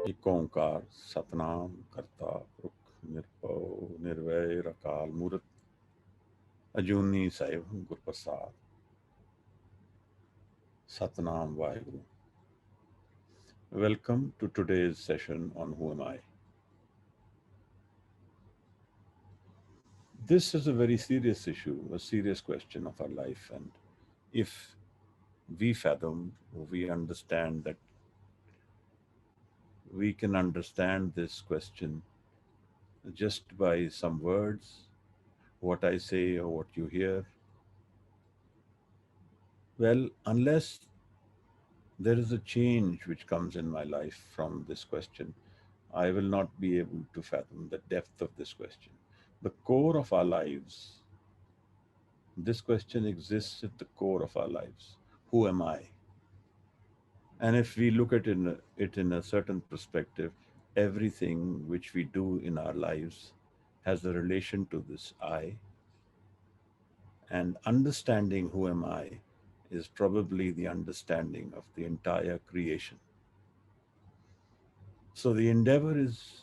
एक ओंकार सतनाम करता पुरख निरभव निर्वैर अकाल मूरत अजूनी सैभ गुरप्रसाद Satnam Vaheguru. Welcome to today's session on Who Am I? This is a very serious issue, a serious question of our life. And if we fathom, we understand that we can understand this question just by some words, what I say or what you hear. Well, unless there is a change which comes in my life from this question, I will not be able to fathom the depth of this question. The core of our lives, this question exists at the core of our lives. Who am I? And if we look at it in a certain perspective, everything which we do in our lives has a relation to this I. And understanding who am I is probably the understanding of the entire creation. So the endeavor is,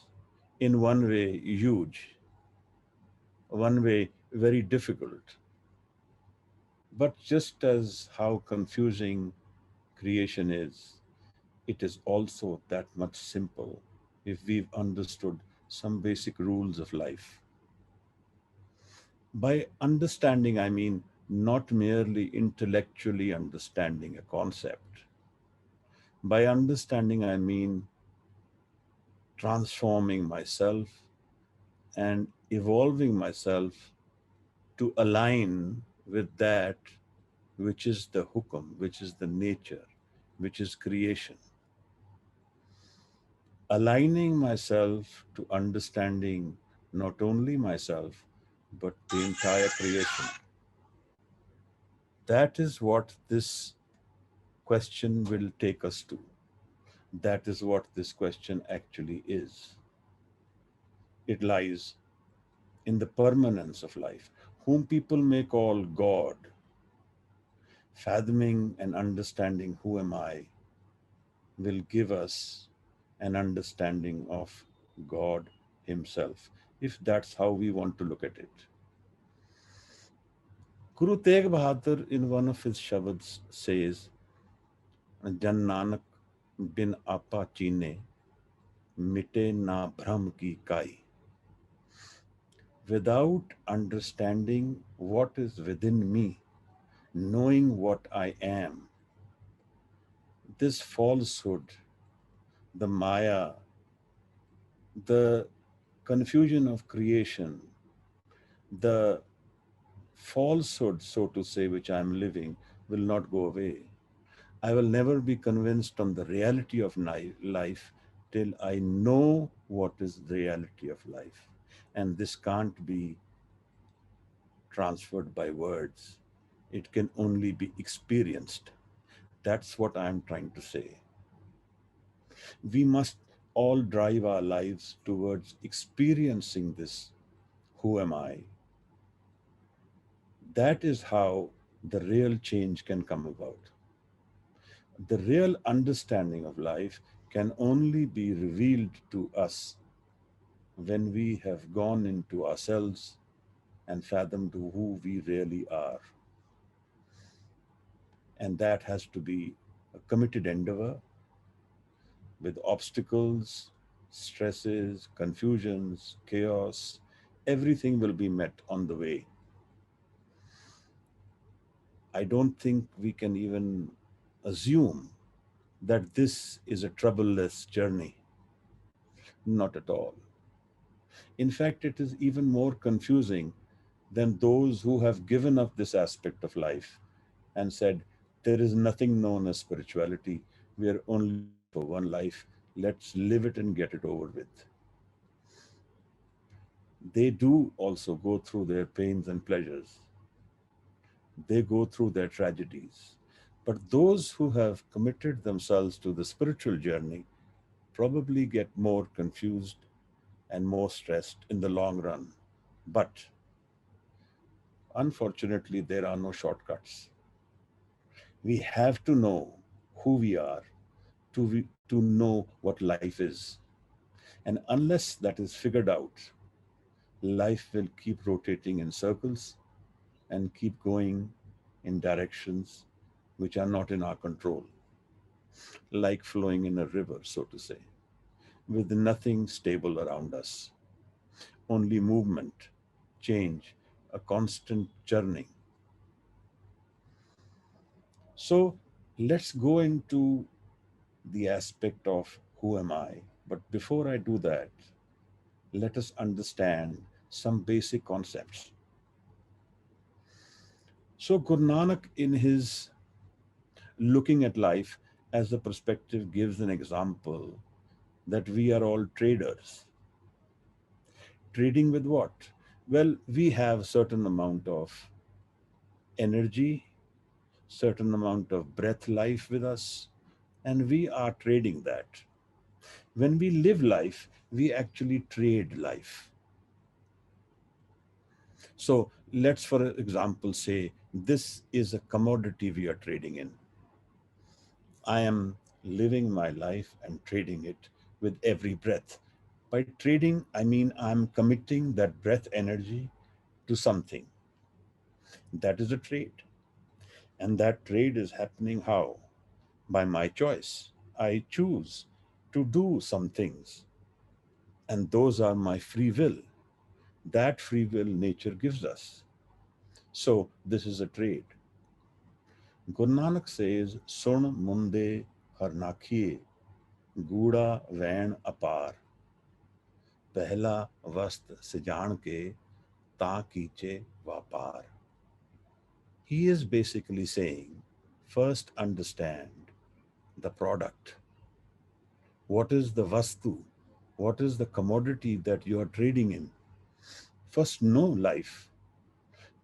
in one way, huge, one way, very difficult. But just as how confusing creation is, it is also that much simple if we've understood some basic rules of life. By understanding, I mean not merely intellectually understanding a concept. By understanding, I mean transforming myself and evolving myself to align with that which is the hukum, which is the nature, which is creation. Aligning myself to understanding not only myself, but the entire creation. That is what this question will take us to. That is what this question actually is. It lies in the permanence of life, whom people may call God. Fathoming and understanding who am I will give us an understanding of God Himself, if that's how we want to look at it. Guru Tegh Bahadur, in one of his shabads, says, Jan Nanak bin apa chine, mite na bhram ki kai. Without understanding what is within me, knowing what I am, this falsehood, the maya, the confusion of creation, the falsehood, so to say, which I am living, will not go away. I will never be convinced on the reality of life till I know what is the reality of life. And this can't be transferred by words, it can only be experienced. That's what I'm trying to say. We must all drive our lives towards experiencing this. Who am I? That is how the real change can come about. The real understanding of life can only be revealed to us when we have gone into ourselves and fathomed who we really are. And that has to be a committed endeavor with obstacles, stresses, confusions, chaos. Everything will be met on the way. I don't think we can even assume that this is a troubleless journey. Not at all. In fact, it is even more confusing than those who have given up this aspect of life and said, there is nothing known as spirituality. We are only here for one life. Let's live it and get it over with. They do also go through their pains and pleasures. They go through their tragedies. But those who have committed themselves to the spiritual journey probably get more confused and more stressed in the long run. But unfortunately, there are no shortcuts. We have to know who we are to know what life is. And unless that is figured out, life will keep rotating in circles and keep going in directions which are not in our control, like flowing in a river, so to say, with nothing stable around us, only movement, change, a constant churning. So let's go into the aspect of who am I. But before I do that, let us understand some basic concepts. So Guru Nanak, in his looking at life as a perspective, gives an example that we are all traders. Trading with what? Well, we have certain amount of energy, certain amount of breath life with us, and we are trading that. When we live life, we actually trade life. So let's, for example, say this is a commodity we are trading in. I am living my life and trading it with every breath. By trading, I mean I'm committing that breath energy to something. That is a trade. And that trade is happening how? By my choice. I choose to do some things, and those are my free will. That free will nature gives us. So this is a trade. Guru Nanak says, Sun munde harnakhiye, Guda vain apar, Pehla vast sijan ke, ta kiche vapar. He is basically saying, first understand the product. What is the vastu? What is the commodity that you are trading in? First, know life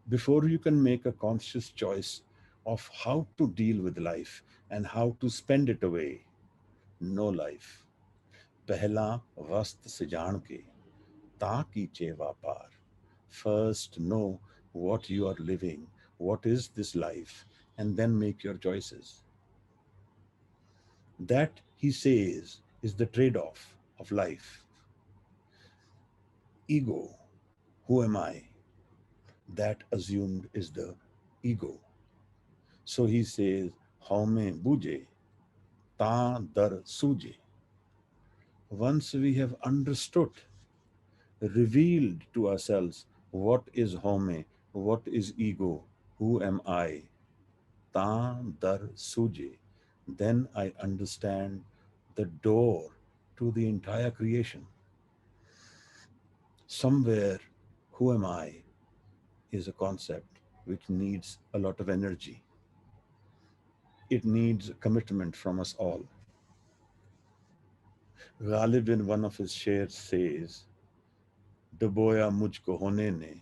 before you can make a conscious choice of how to deal with life and how to spend it away. Know life. Pehla vast se jaan ke, ta kiche vapar. First, know what you are living, what is this life, and then make your choices. That, he says, is the trade off of life. Ego, who am I? That assumed is the ego. So he says, Haume buje, ta dar suje. Once we have understood, revealed to ourselves what is home, what is ego, who am I, ta dar suje, then I understand the door to the entire creation. Somewhere, who am I is a concept which needs a lot of energy. It needs commitment from us all. Ghalib in one of his shares says, डुबोया मुझको होने ने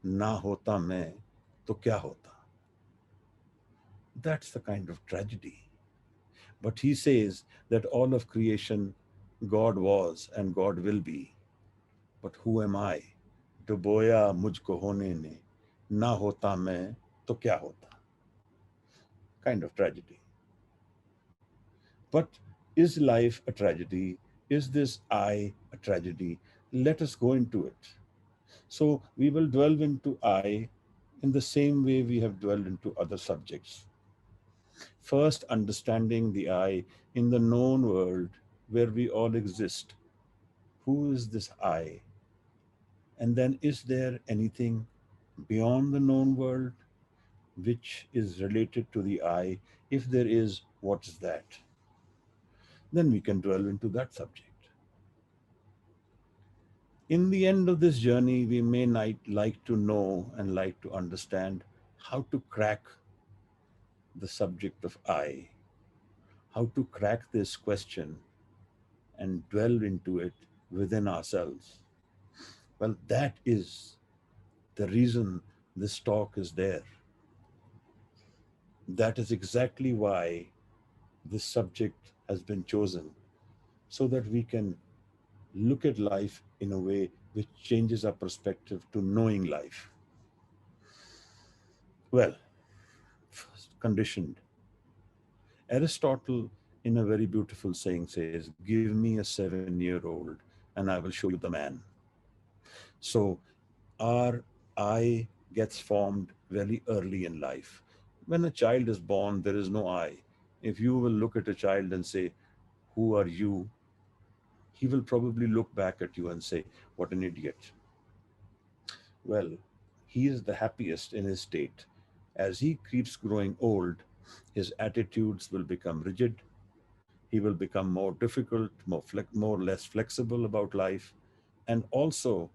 ना होता मैं तो क्या होता. That's the kind of tragedy. But he says that all of creation, God was and God will be. But who am I? डुबोया मुझको होने ने ना होता मैं तो क्या होता. Kind of tragedy. But is life a tragedy? Is this I a tragedy? Let us go into it. So we will delve into I in the same way we have dwelled into other subjects. First, understanding the I in the known world where we all exist. Who is this I? And then, is there anything beyond the known world which is related to the I? If there is, what is that? Then we can dwell into that subject. In the end of this journey, we may like to know and like to understand how to crack the subject of I, how to crack this question and dwell into it within ourselves. Well, that is the reason this talk is there. That is exactly why this subject has been chosen, so that we can look at life in a way which changes our perspective to knowing life. Well, first, conditioned. Aristotle in a very beautiful saying says, "Give me a 7-year-old and I will show you the man." So our I gets formed very early in life. When a child is born, there is no I. If you will look at a child and say, "Who are you?" he will probably look back at you and say, "What an idiot." Well, he is the happiest in his state. As he keeps growing old, his attitudes will become rigid. He will become more difficult, more less flexible about life, and also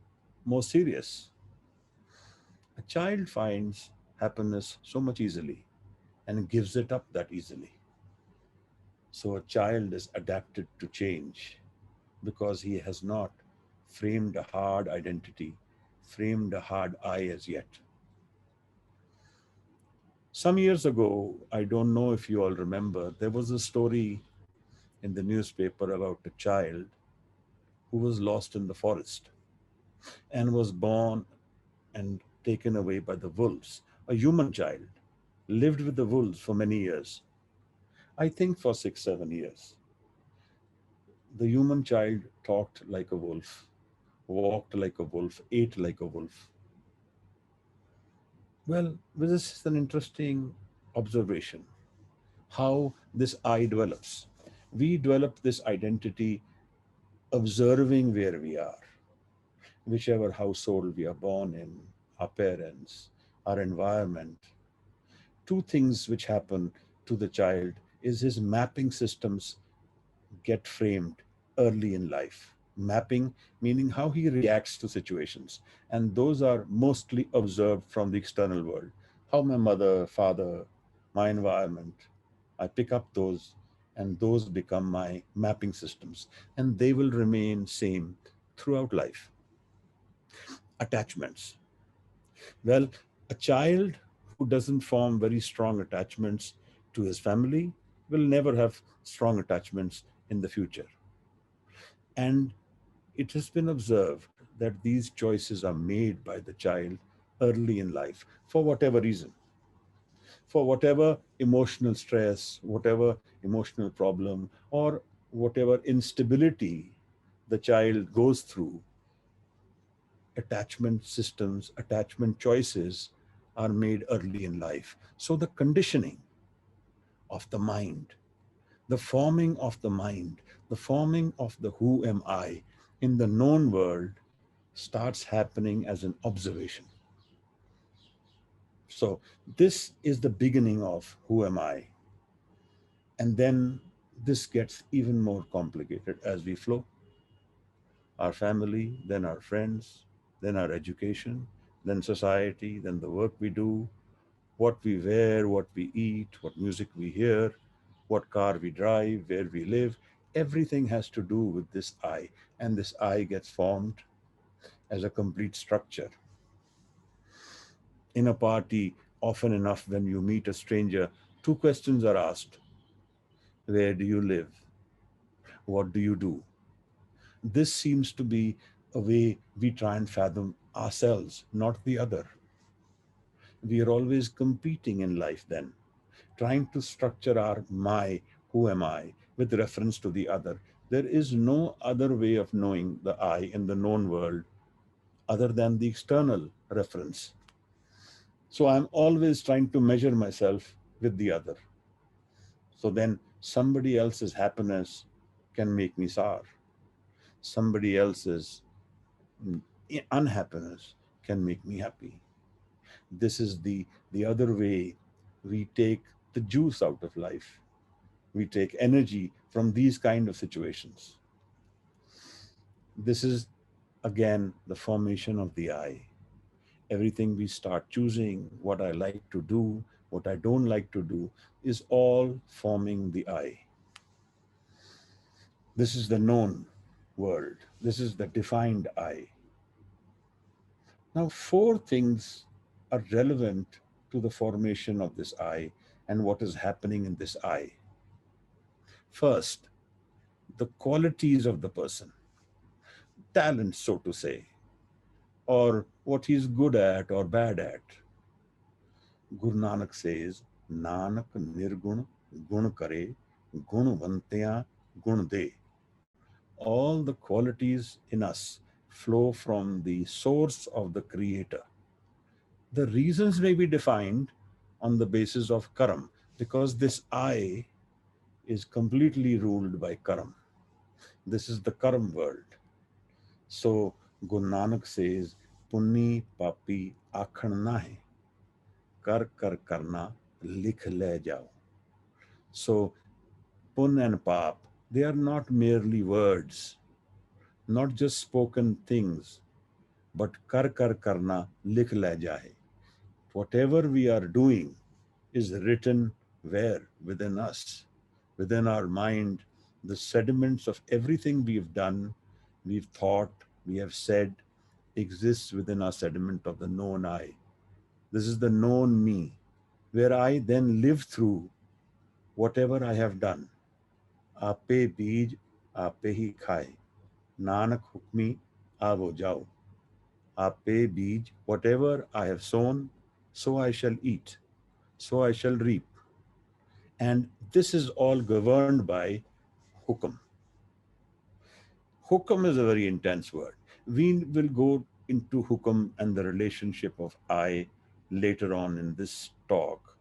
more serious. A child finds happiness so much easily and gives it up that easily. So a child is adapted to change because he has not framed a hard identity, framed a hard I as yet. Some years ago, I don't know if you all remember, there was a story in the newspaper about a child who was lost in the forest and was born and taken away by the wolves. A human child lived with the wolves for many years, I think for 6, 7 years. The human child talked like a wolf, walked like a wolf, ate like a wolf. Well, this is an interesting observation how this I develops. We develop this identity observing where we are, whichever household we are born in, our parents, our environment. Two things which happen to the child is his mapping systems get framed early in life. Mapping meaning how he reacts to situations. And those are mostly observed from the external world. How my mother, father, my environment, I pick up those and those become my mapping systems. And they will remain same throughout life. Attachments. Well, a child who doesn't form very strong attachments to his family will never have strong attachments in the future. And it has been observed that these choices are made by the child early in life for whatever reason, for whatever emotional stress, whatever emotional problem, or whatever instability the child goes through. Attachment systems, attachment choices are made early in life. So the conditioning of the mind, the forming of the mind, the forming of the who am I in the known world starts happening as an observation. So this is the beginning of who am I. And then this gets even more complicated as we flow. Our family, then our friends, then our education, then society, then the work we do, what we wear, what we eat, what music we hear, what car we drive, where we live. Everything has to do with this I. And this I gets formed as a complete structure. In a party, often enough, when you meet a stranger, two questions are asked: where do you live? What do you do? This seems to be a way we try and fathom ourselves, not the other. We are always competing in life then, trying to structure our my, who am I, with reference to the other. There is no other way of knowing the I in the known world other than the external reference. So I'm always trying to measure myself with the other. So then somebody else's happiness can make me sour. Somebody else's mm, unhappiness can make me happy. This is the other way we take the juice out of life. We take energy from these kind of situations. This is again the formation of the I. Everything we start choosing, what I like to do, what I don't like to do, is all forming the I. This is the known world. This is the defined I. Now, four things are relevant to the formation of this I and what is happening in this I. First, the qualities of the person, talent, so to say, or what he's good at or bad at. Guru Nanak says, Nanak nirgun gun kare, Gunvantya Gunde. All the qualities in us flow from the source of the Creator. The reasons may be defined on the basis of karam, because this I is completely ruled by karam. This is the karam world. So Guru Nanak says, Punni papi akhan na hai, kar kar karna likh le jao. So pun and pap, they are not merely words, not just spoken things, but kar kar karna likh le jaye. Whatever we are doing is written where? Within us, within our mind. The sediments of everything we've done, we've thought, we have said, exists within our sediment of the known I. This is the known me, where I then live through whatever I have done. Ape beej, ape hi khai. Nanak hukmi, avo jao. Ape beej, whatever I have sown, so I shall eat, so I shall reap. And this is all governed by hukam. Hukam is a very intense word. We will go into hukam and the relationship of I later on in this talk.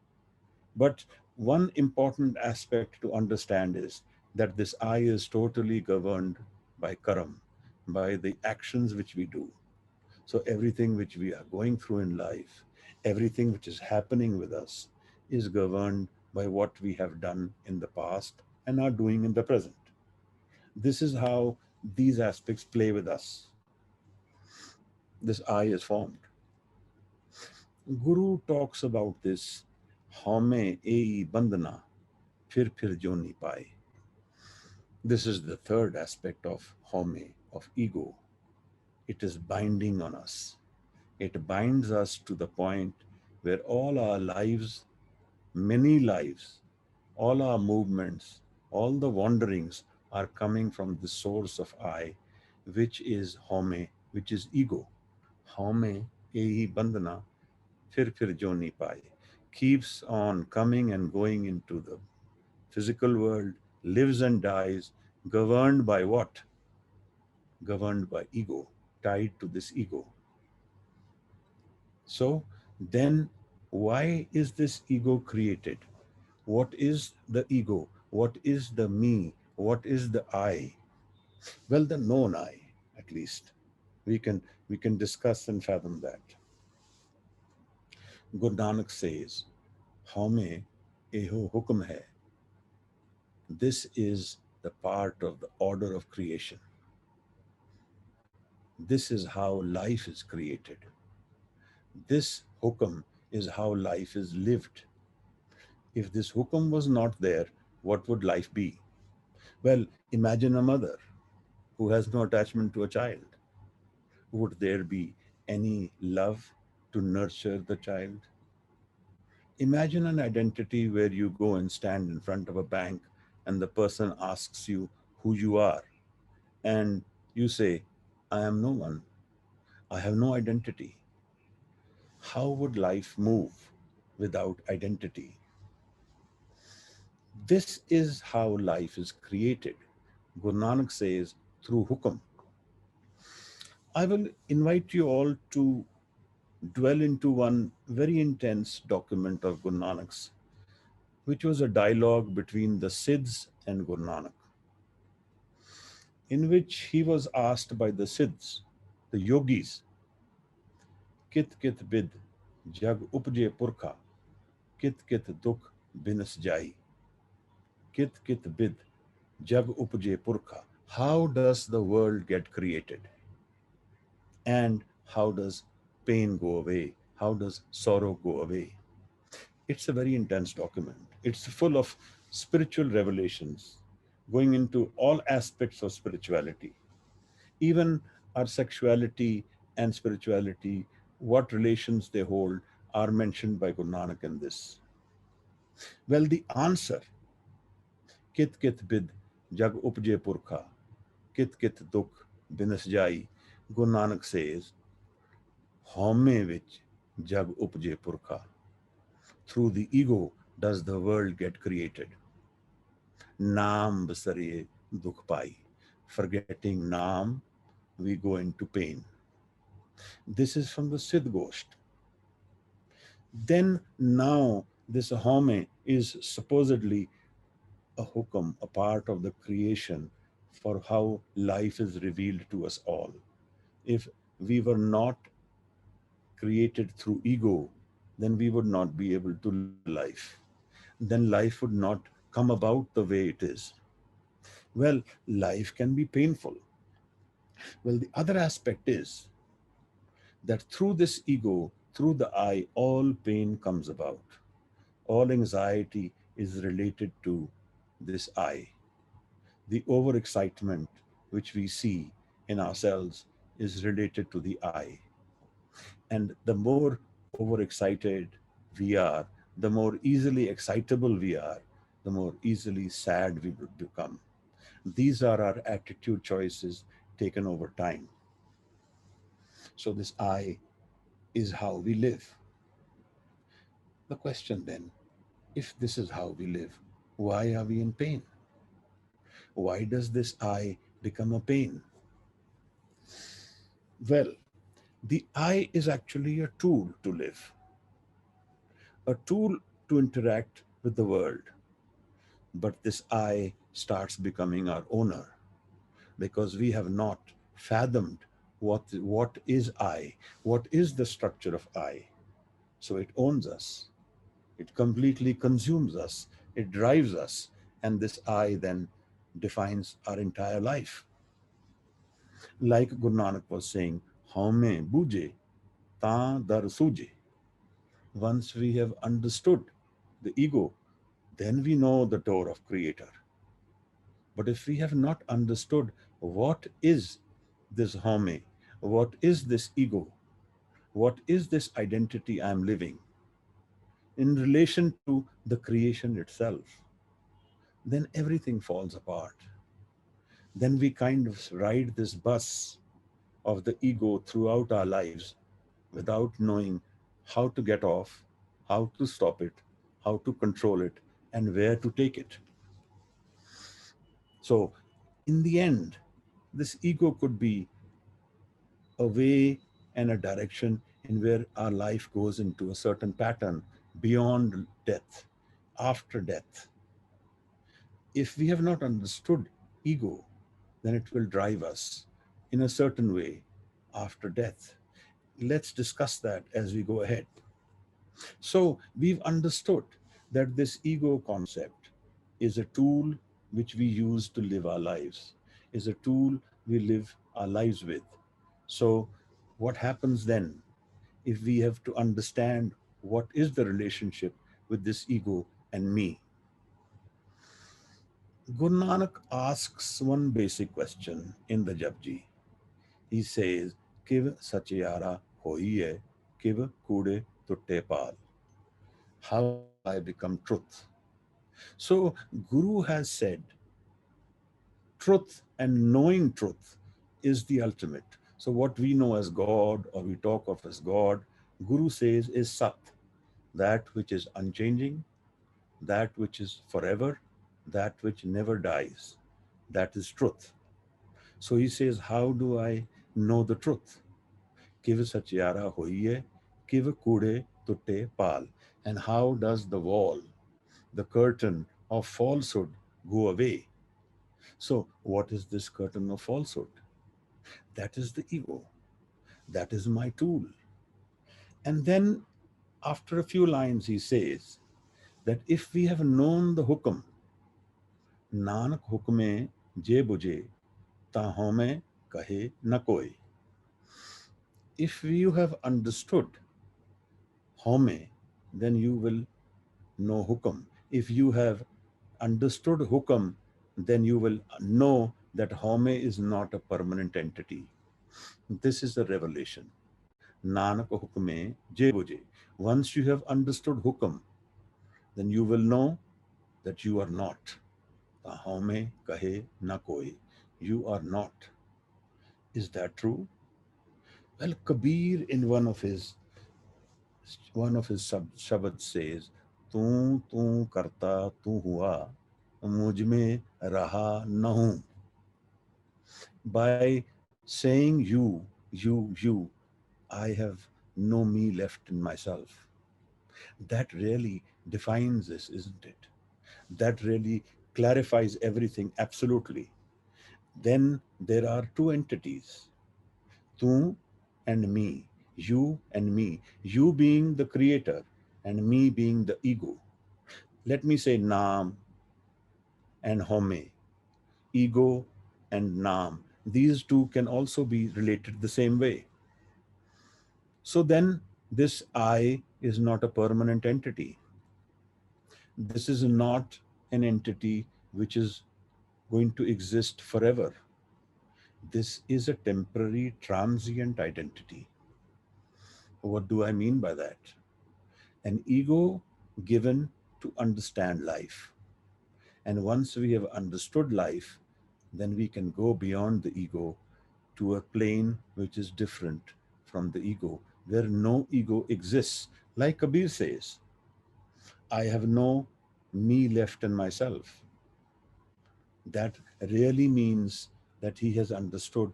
But one important aspect to understand is that this I is totally governed by karam, by the actions which we do. So everything which we are going through in life, everything which is happening with us, is governed by what we have done in the past and are doing in the present. This is how these aspects play with us. This I is formed. Guru talks about this haume ei bandana fir jo ni pai. This is the third aspect of haume, of ego. It is binding on us. It binds us to the point where all our lives, many lives, all our movements, all the wanderings are coming from the source of I, which is home, which is ego. Home ehi bandhana fir jo ni pai. Keeps on coming and going into the physical world, lives and dies, governed by what? Governed by ego, tied to this ego. So then, why is this ego created? What is the ego? What is the me? What is the I? Well, the known I, at least. We can we can discuss and fathom that. Guru Nanak says, Haume eho hukum hai. This is the part of the order of creation. This is how life is created. This hukum is how life is lived. If this hukum was not there, what would life be? Well, imagine a mother who has no attachment to a child. Would there be any love to nurture the child? Imagine an identity where you go and stand in front of a bank and the person asks you who you are, and you say, I am no one. I have no identity. How would life move without identity? This is how life is created. Guru Nanak says through hukum. I will invite you all to dwell into one very intense document of Guru Nanak's, which was a dialogue between the Siddhs and Guru Nanak, in which he was asked by the Siddhs, the yogis, Kit kit bid jag upje purkha, kit kit dukh binas jai. Kit kit bid jag upje purkha. How does the world get created? And how does pain go away? How does sorrow go away? It's a very intense document. It's full of spiritual revelations going into all aspects of spirituality. Even our sexuality and spirituality, what relations they hold, are mentioned by Guru Nanak in this. Well, the answer, kit kit bid jag upje purkha, kit kit dukh binas jai, Guru Nanak says, haume vich jag upje purkha. Through the ego does the world get created. Naam basariye dukh pai. Forgetting Naam, we go into pain. This is from the Siddh Gosht. Then now this home is supposedly a hukam, a part of the creation for how life is revealed to us all. If we were not created through ego, then we would not be able to live life. Then life would not come about the way it is. Well, life can be painful. Well, the other aspect is that through this ego, through the I, all pain comes about. All anxiety is related to this I. The overexcitement which we see in ourselves is related to the I. And the more overexcited we are, the more easily excitable we are, the more easily sad we would become. These are our attitude choices taken over time. So, this I is how we live. The question then, if this is how we live, why are we in pain? Why does this I become a pain? Well, the I is actually a tool to live, a tool to interact with the world. But this I starts becoming our owner because we have not fathomed what is I, what is the structure of I. So it owns us, it completely consumes us, it drives us, and this I then defines our entire life. Like Guru Nanak was saying, Haume buje, ta dar suje. Once we have understood the ego, then we know the door of Creator. But if we have not understood what is this home, what is this ego, what is this identity I am living in relation to the creation itself, then everything falls apart. Then we kind of ride this bus of the ego throughout our lives without knowing how to get off, how to stop it, how to control it, and where to take it. So, in the end, this ego could be a way and a direction in where our life goes into a certain pattern beyond death, after death. If we have not understood ego, then it will drive us in a certain way after death. Let's discuss that as we go ahead. So, we've understood that this ego concept is a tool which we use to live our lives, is a tool we live our lives with. So, what happens then if we have to understand what is the relationship with this ego and me? Guru Nanak asks one basic question in the Japji. He says, Kiv sachiyara hoiye, kiv kude tutte pal. How do I become truth? So, Guru has said, truth and knowing truth is the ultimate. So, what we know as God or we talk of as God, Guru says is Sat, that which is unchanging, that which is forever, that which never dies. That is truth. So he says, how do I know the truth? Kiv satyara hoiye, kiv kude tutte pal. And how does the wall, the curtain of falsehood go away? So, what is this curtain of falsehood? That is the ego. That is my tool. And then, after a few lines, he says that if we have known the hukam, Nanak hukme je buje, ta home kahe na koi. If you have understood home, then you will know hukam. If you have understood hukam, then you will know that home is not a permanent entity. This is a revelation. Nanak hukme je buje. Once you have understood hukam, then you will know that you are not. Home kahe na koi. You are not. Is that true? Well, Kabir in one of his shabad says, "Tu tu karta tu hua." मुझ में रहा न हूं. By saying you, I have no me left in myself. That really defines this, isn't it? That really clarifies everything absolutely. Then there are two entities, tu and me, you and me, you being the creator and me being the ego. Let me say Naam and Home, ego and Naam. These two can also be related the same way. So then, this I is not a permanent entity. This is not an entity which is going to exist forever. This is a temporary, transient identity. What do I mean by that? An ego given to understand life. And once we have understood life, then we can go beyond the ego to a plane which is different from the ego, where no ego exists. Like Kabir says, I have no me left in myself. That really means that he has understood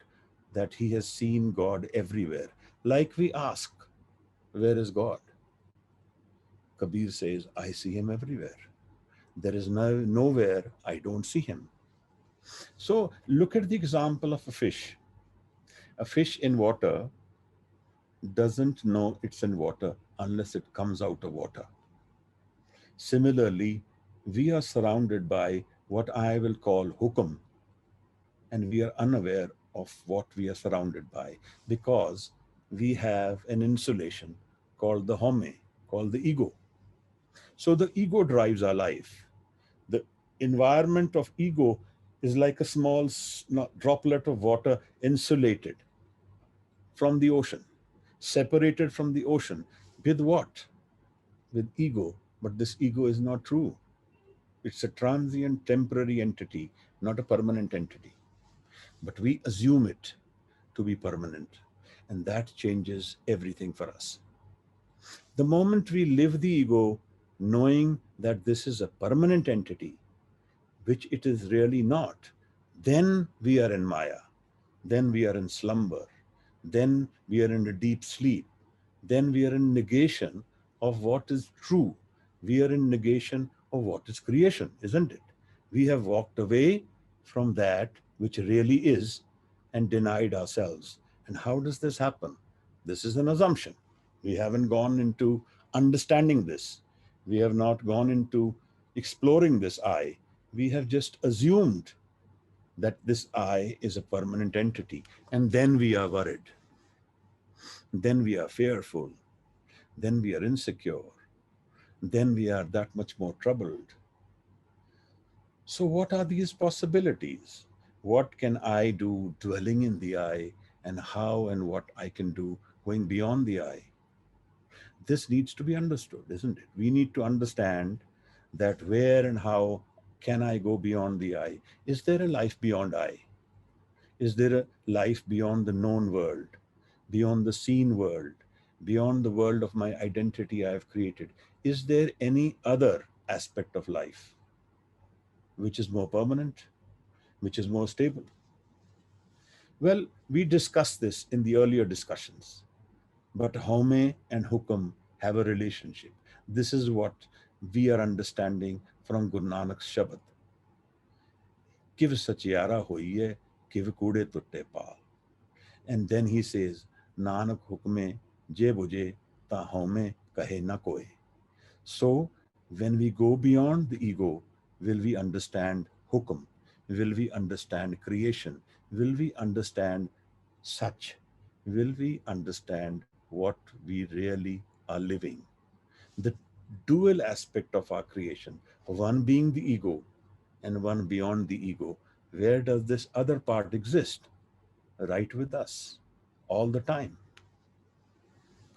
that he has seen God everywhere. Like we ask, where is God? Kabir says, I see him everywhere. There is nowhere I don't see him. So look at the example of a fish. A fish in water doesn't know it's in water unless it comes out of water. Similarly, we are surrounded by what I will call hukum, and we are unaware of what we are surrounded by because we have an insulation called the home, called the ego. So the ego drives our life. The environment of ego is like a small droplet of water insulated from the ocean, separated from the ocean. With what? With ego. But this ego is not true. It's a transient, temporary entity, not a permanent entity. But we assume it to be permanent, and that changes everything for us. The moment we live the ego, knowing that this is a permanent entity, which it is really not, then we are in Maya, then we are in slumber, then we are in a deep sleep, then we are in negation of what is true. We are in negation of what is creation, isn't it? We have walked away from that which really is and denied ourselves. And how does this happen? This is an assumption. We haven't gone into understanding this. We have not gone into exploring this I. We have just assumed that this I is a permanent entity. And then we are worried. Then we are fearful. Then we are insecure. Then we are that much more troubled. So, what are these possibilities? What can I do dwelling in the I, and how and what I can do going beyond the I? This needs to be understood, isn't it? We need to understand that where and how can I go beyond the I? Is there a life beyond I? Is there a life beyond the known world, beyond the seen world, beyond the world of my identity I have created? Is there any other aspect of life which is more permanent, which is more stable? Well, we discussed this in the earlier discussions, but Home and Hukum have a relationship. This is what we are understanding from Guru Nanak's Shabad. Kiv sachiara hoiye, kiv kude tutte paal. And then he says, Nanak hukme je buje ta home kahe na koi. So when we go beyond the ego, will we understand hukum? Will we understand creation? Will we understand such? Will we understand what we really are living? The dual aspect of our creation, one being the ego and one beyond the ego. Where does this other part exist? Right with us, all the time.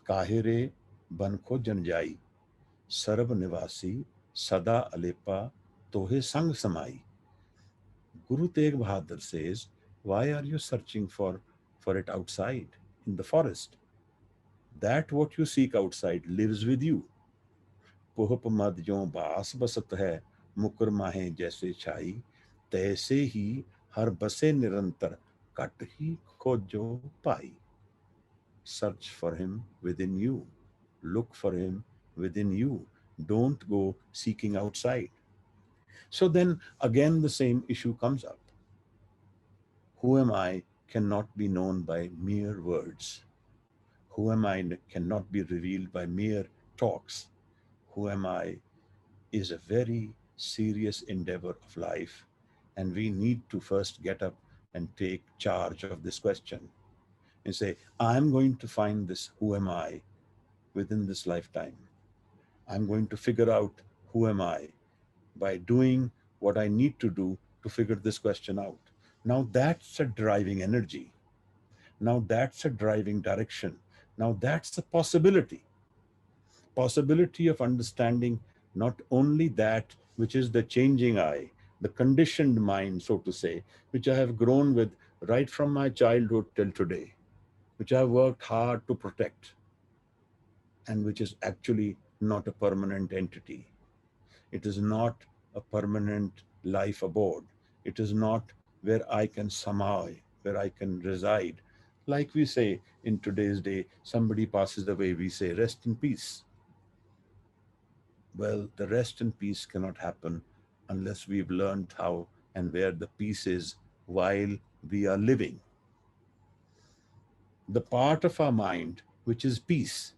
काहिरे बन को जनजाई सर्व निवासी सदा अलेपा तोहे संग समाई. Guru Tegh Bahadur says, why are you searching for it outside in the forest? That what you seek outside lives with you. Puhup mad jo baas basat hai, मुकुर माहे जैसे छाई, तैसे ही हर बसे निरंतर, कट ही खोजो पाई. Search for him within you. Look for him within you. Don't go seeking outside. So then again the same issue comes up. Who am I cannot be known by mere words. Who am I cannot be revealed by mere talks. Who am I is a very serious endeavor of life, and we need to first get up and take charge of this question and say, I'm going to find this who am I within this lifetime. I'm going to figure out who am I by doing what I need to do to figure this question out. Now that's a driving energy. Now that's a driving direction. Now that's a possibility of understanding not only that which is the changing I, the conditioned mind, so to say, which I have grown with right from my childhood till today, which I have worked hard to protect, and which is actually not a permanent entity. It is not a permanent life abode. It is not where I can somehow, where I can reside. Like we say in today's day, somebody passes away, we say, rest in peace. Well, the rest in peace cannot happen unless we've learned how and where the peace is while we are living. The part of our mind which is peace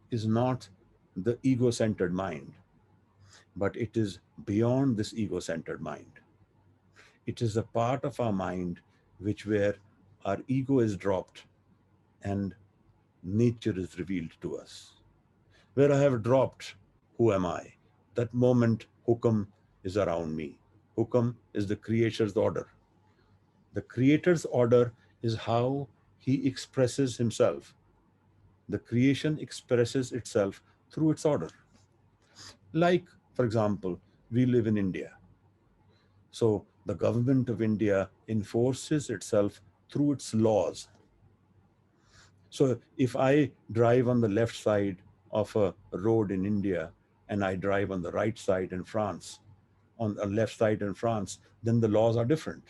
is not the ego centered mind, but it is beyond this ego centered mind. It is a part of our mind which where our ego is dropped and nature is revealed to us. Where I have dropped, who am I? That moment, Hukam is around me. Hukam is the Creator's order. The Creator's order is how He expresses Himself. The creation expresses itself through its order. Like, for example, we live in India. So the government of India enforces itself through its laws. So if I drive on the left side of a road in India and I drive on the right side in France, on the left side in France, then the laws are different.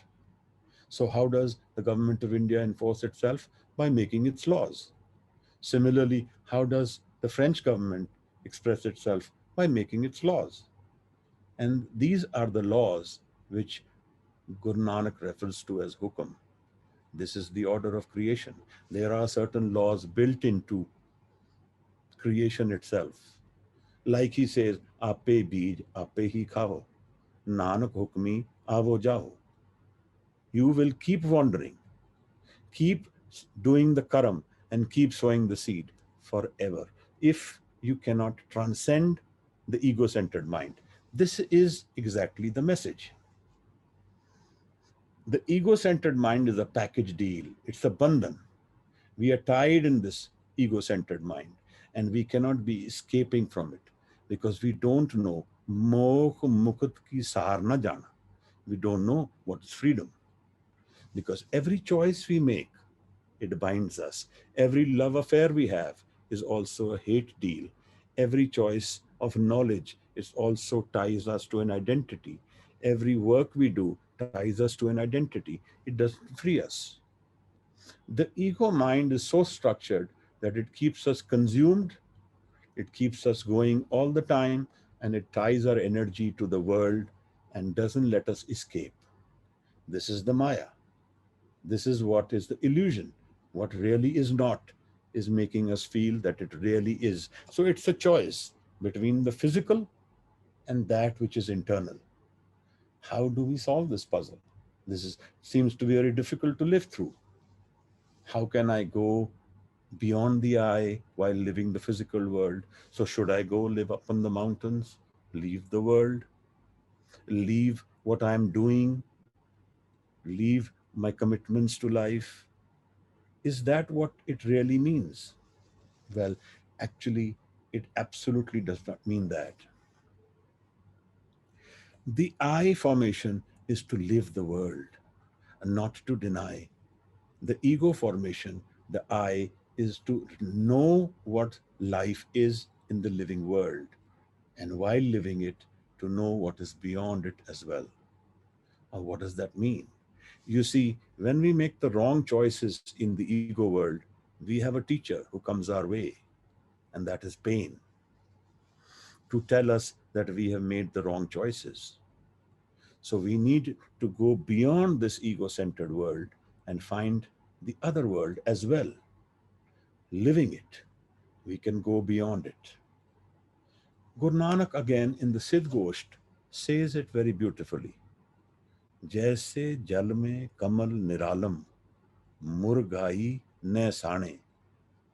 So how does the government of India enforce itself? By making its laws. Similarly, how does the French government express itself? By making its laws. And these are the laws which Guru Nanak refers to as Hukam. This is the order of creation. There are certain laws built into creation itself. Like he says, Ape beej, ape hi khao. Nanak hukmi, avo jao. You will keep wandering, keep doing the karam, and keep sowing the seed forever if you cannot transcend the ego centered mind. This is exactly the message. The ego centered mind is a package deal, it's a bandhan. We are tied in this ego centered mind and we cannot be escaping from it because we don't know moh mukut ki sar na jana. We don't know what is freedom because every choice we make, it binds us. Every love affair we have is also a hate deal. Every choice of knowledge is also ties us to an identity. Every work we do ties us to an identity. It doesn't free us. The ego mind is so structured that it keeps us consumed, it keeps us going all the time, and it ties our energy to the world and doesn't let us escape. This is the Maya. This is what is the illusion. What really is not is making us feel that it really is. So it's a choice between the physical and that which is internal. How do we solve this puzzle? Seems to be very difficult to live through. How can I go beyond the eye while living the physical world? So should I go live up on the mountains, leave the world, leave what I'm doing, leave my commitments to life? Is that what it really means? Well, actually, it absolutely does not mean that. The I formation is to live the world and not to deny. The ego formation, the I, is to know what life is in the living world, and while living it, to know what is beyond it as well. What does that mean? You see, when we make the wrong choices in the ego world, we have a teacher who comes our way, and that is pain, to tell us that we have made the wrong choices. So we need to go beyond this ego centered world and find the other world as well, living it. We can go beyond it. Guru Nanak again in the Siddh Gosht says it very beautifully. जैसे जल में कमल निरालम मुरगाई न साणे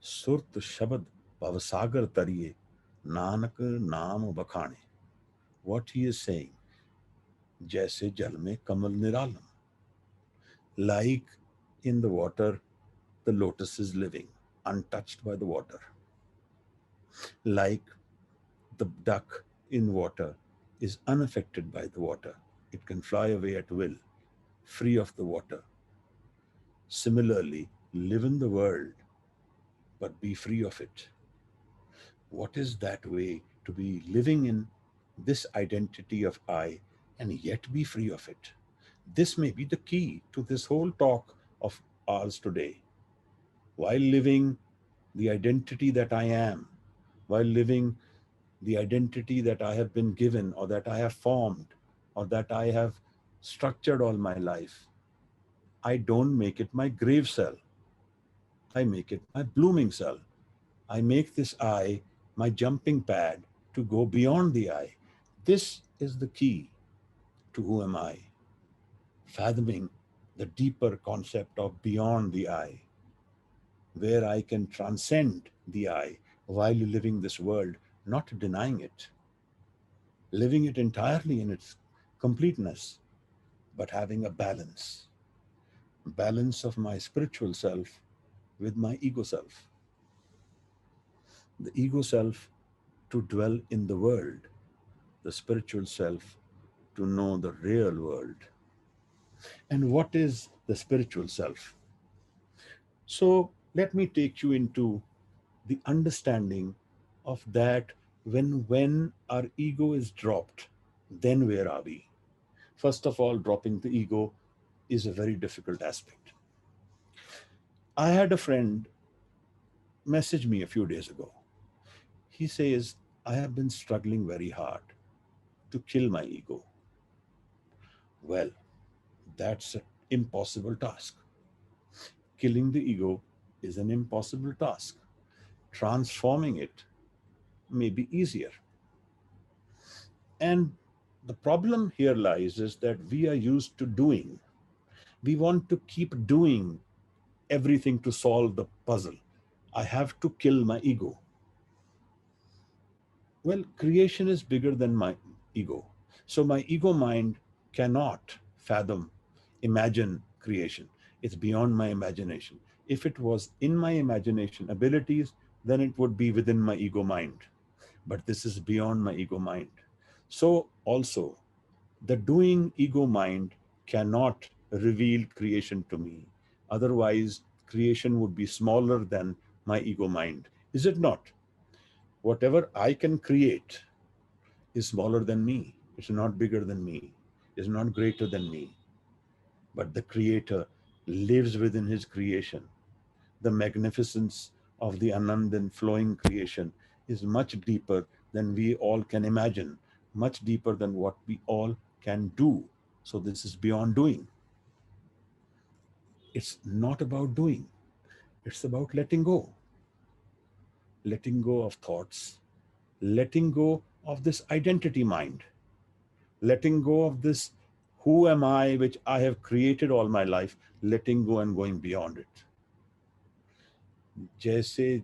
सुरत शब्द भवसागर तरिए नानक नाम बखाने. What he is saying, जैसे जल में कमल निरालम, like in the water the lotus is living, untouched by the water. Like the duck in water is unaffected by the water. It can fly away at will, free of the water. Similarly, live in the world, but be free of it. What is that way to be living in this identity of I and yet be free of it? This may be the key to this whole talk of ours today. While living the identity that I am, while living the identity that I have been given or that I have formed or that I have structured all my life, I don't make it my grave cell. I make it my blooming cell. I make this I my jumping pad to go beyond the I. This is the key to who am I, fathoming the deeper concept of beyond the I, where I can transcend the I while living this world, not denying it, living it entirely in its completeness, but having a balance of my spiritual self with my ego self. The ego self to dwell in the world, the spiritual self to know the real world. And what is the spiritual self? So let me take you into the understanding of that. When our ego is dropped, then where are we? First of all, dropping the ego is a very difficult aspect. I had a friend message me a few days ago. He says, I have been struggling very hard to kill my ego. Well, that's an impossible task. Killing the ego is an impossible task. Transforming it may be easier. And the problem here lies is that we are used to doing. We want to keep doing everything to solve the puzzle. I have to kill my ego. Well, creation is bigger than my ego. So my ego mind cannot fathom, imagine creation. It's beyond my imagination. If it was in my imagination abilities, then it would be within my ego mind. But this is beyond my ego mind. So also, the doing ego mind cannot reveal creation to me. Otherwise, creation would be smaller than my ego mind. Is it not? Whatever I can create is smaller than me. It's not bigger than me. It's not greater than me. But the Creator lives within His creation. The magnificence of the Anandan flowing creation is much deeper than we all can imagine, much deeper than what we all can do. So this is beyond doing. It's not about doing. It's about letting go of thoughts, letting go of this identity mind, letting go of this who am I, which I have created all my life, letting go and going beyond it. जैसे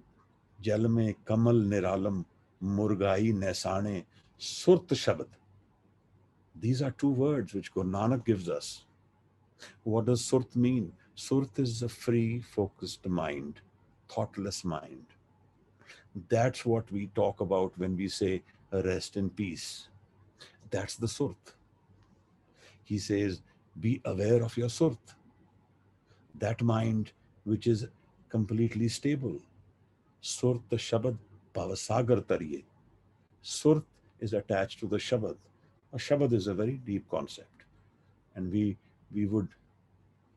जल में कमल निरालम मुर्गाई नैसाने सुरत शब्द. These are two words which Guru Nanak gives us. What does Surat mean? Surat is a free, focused mind, thoughtless mind. That's what we talk about when we say rest in peace. That's the Surat. He says, be aware of your Surat, that mind which is completely stable. Surat Shabad Bhavasagar Tariye. Surat is attached to the Shabad. A Shabad is a very deep concept, and we would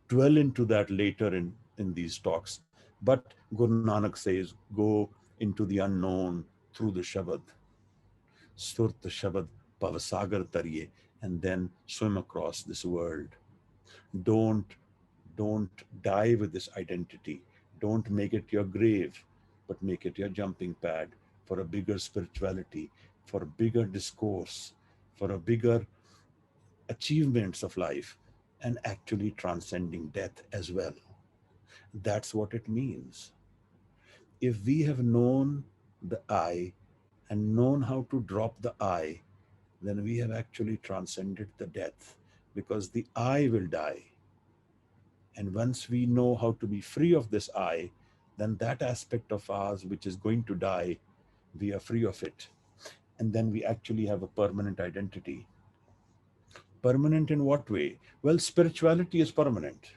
dwell into that later in these talks. But Guru Nanak says, go into the unknown through the Shabad, Surt Shabad Pavasagar Tariye, and then swim across this world. Don't don't die with this identity. Don't make it your grave, but make it your jumping pad for a bigger spirituality, for a bigger discourse, for a bigger achievements of life, and actually transcending death as well. That's what it means. If we have known the I and known how to drop the I, then we have actually transcended the death, because the I will die. And once we know how to be free of this I, then that aspect of ours which is going to die, we are free of it. And then we actually have a permanent identity. Permanent in what way? Well, spirituality is permanent.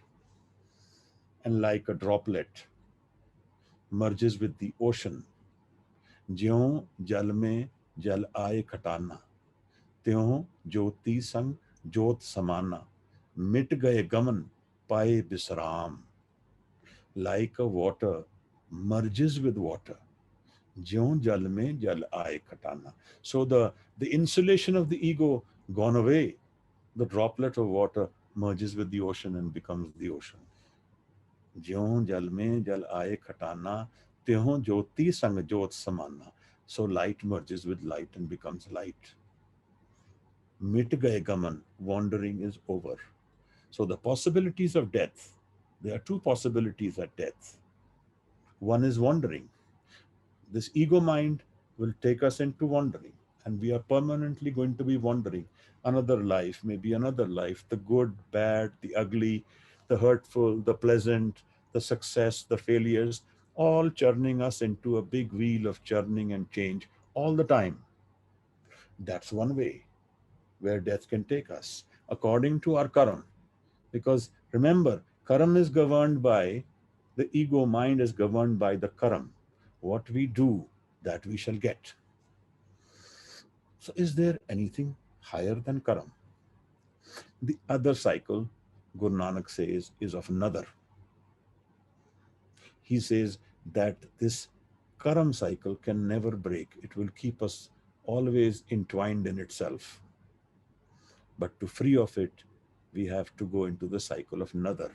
And like a droplet merges with the ocean, ज्यों जल में जल आए खटाना, त्यों ज्योति संग ज्योत समाना, मिट गए गमन पाए विश्राम. Like a water merges with water, ज्यों जल में जल आए Khatana. So the insulation of the ego gone away. The droplet of water merges with the ocean and becomes the ocean. ज्यों जल में जल आए खटाना, त्यों ज्योति संग ज्योत समाना. So light merges with light and becomes light. मिट गए गमन, wandering is over. So the possibilities of death, there are two possibilities at death. One is wandering. This ego mind will take us into wandering, and we are permanently going to be wandering. Another life, maybe another life, the good, bad, the ugly, the hurtful, the pleasant, the success, the failures, all churning us into a big wheel of churning and change all the time. That's one way where death can take us, according to our karam. Because remember, karam is governed by, the ego mind is governed by the karam. What we do, that we shall get. So is there anything higher than karam? The other cycle, Guru Nanak says, is of nadar. He says that this karam cycle can never break. It will keep us always entwined in itself. But to free of it, we have to go into the cycle of nadar.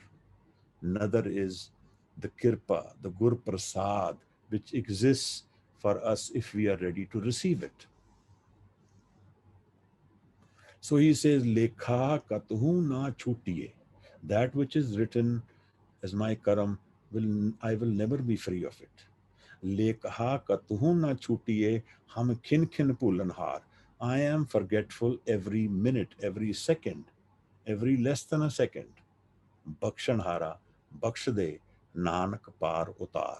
Nadar is the kirpa, the gur prasad, which exists for us if we are ready to receive it. So he says, Lekha katuhu na chutiye. That which is written as my karam, I will never be free of it. Lekha katuhu na chutiye, ham khin khin pulanhar. I am forgetful every minute, every second, every less than a second. Bakshanhara, bakshade, nanak par utar.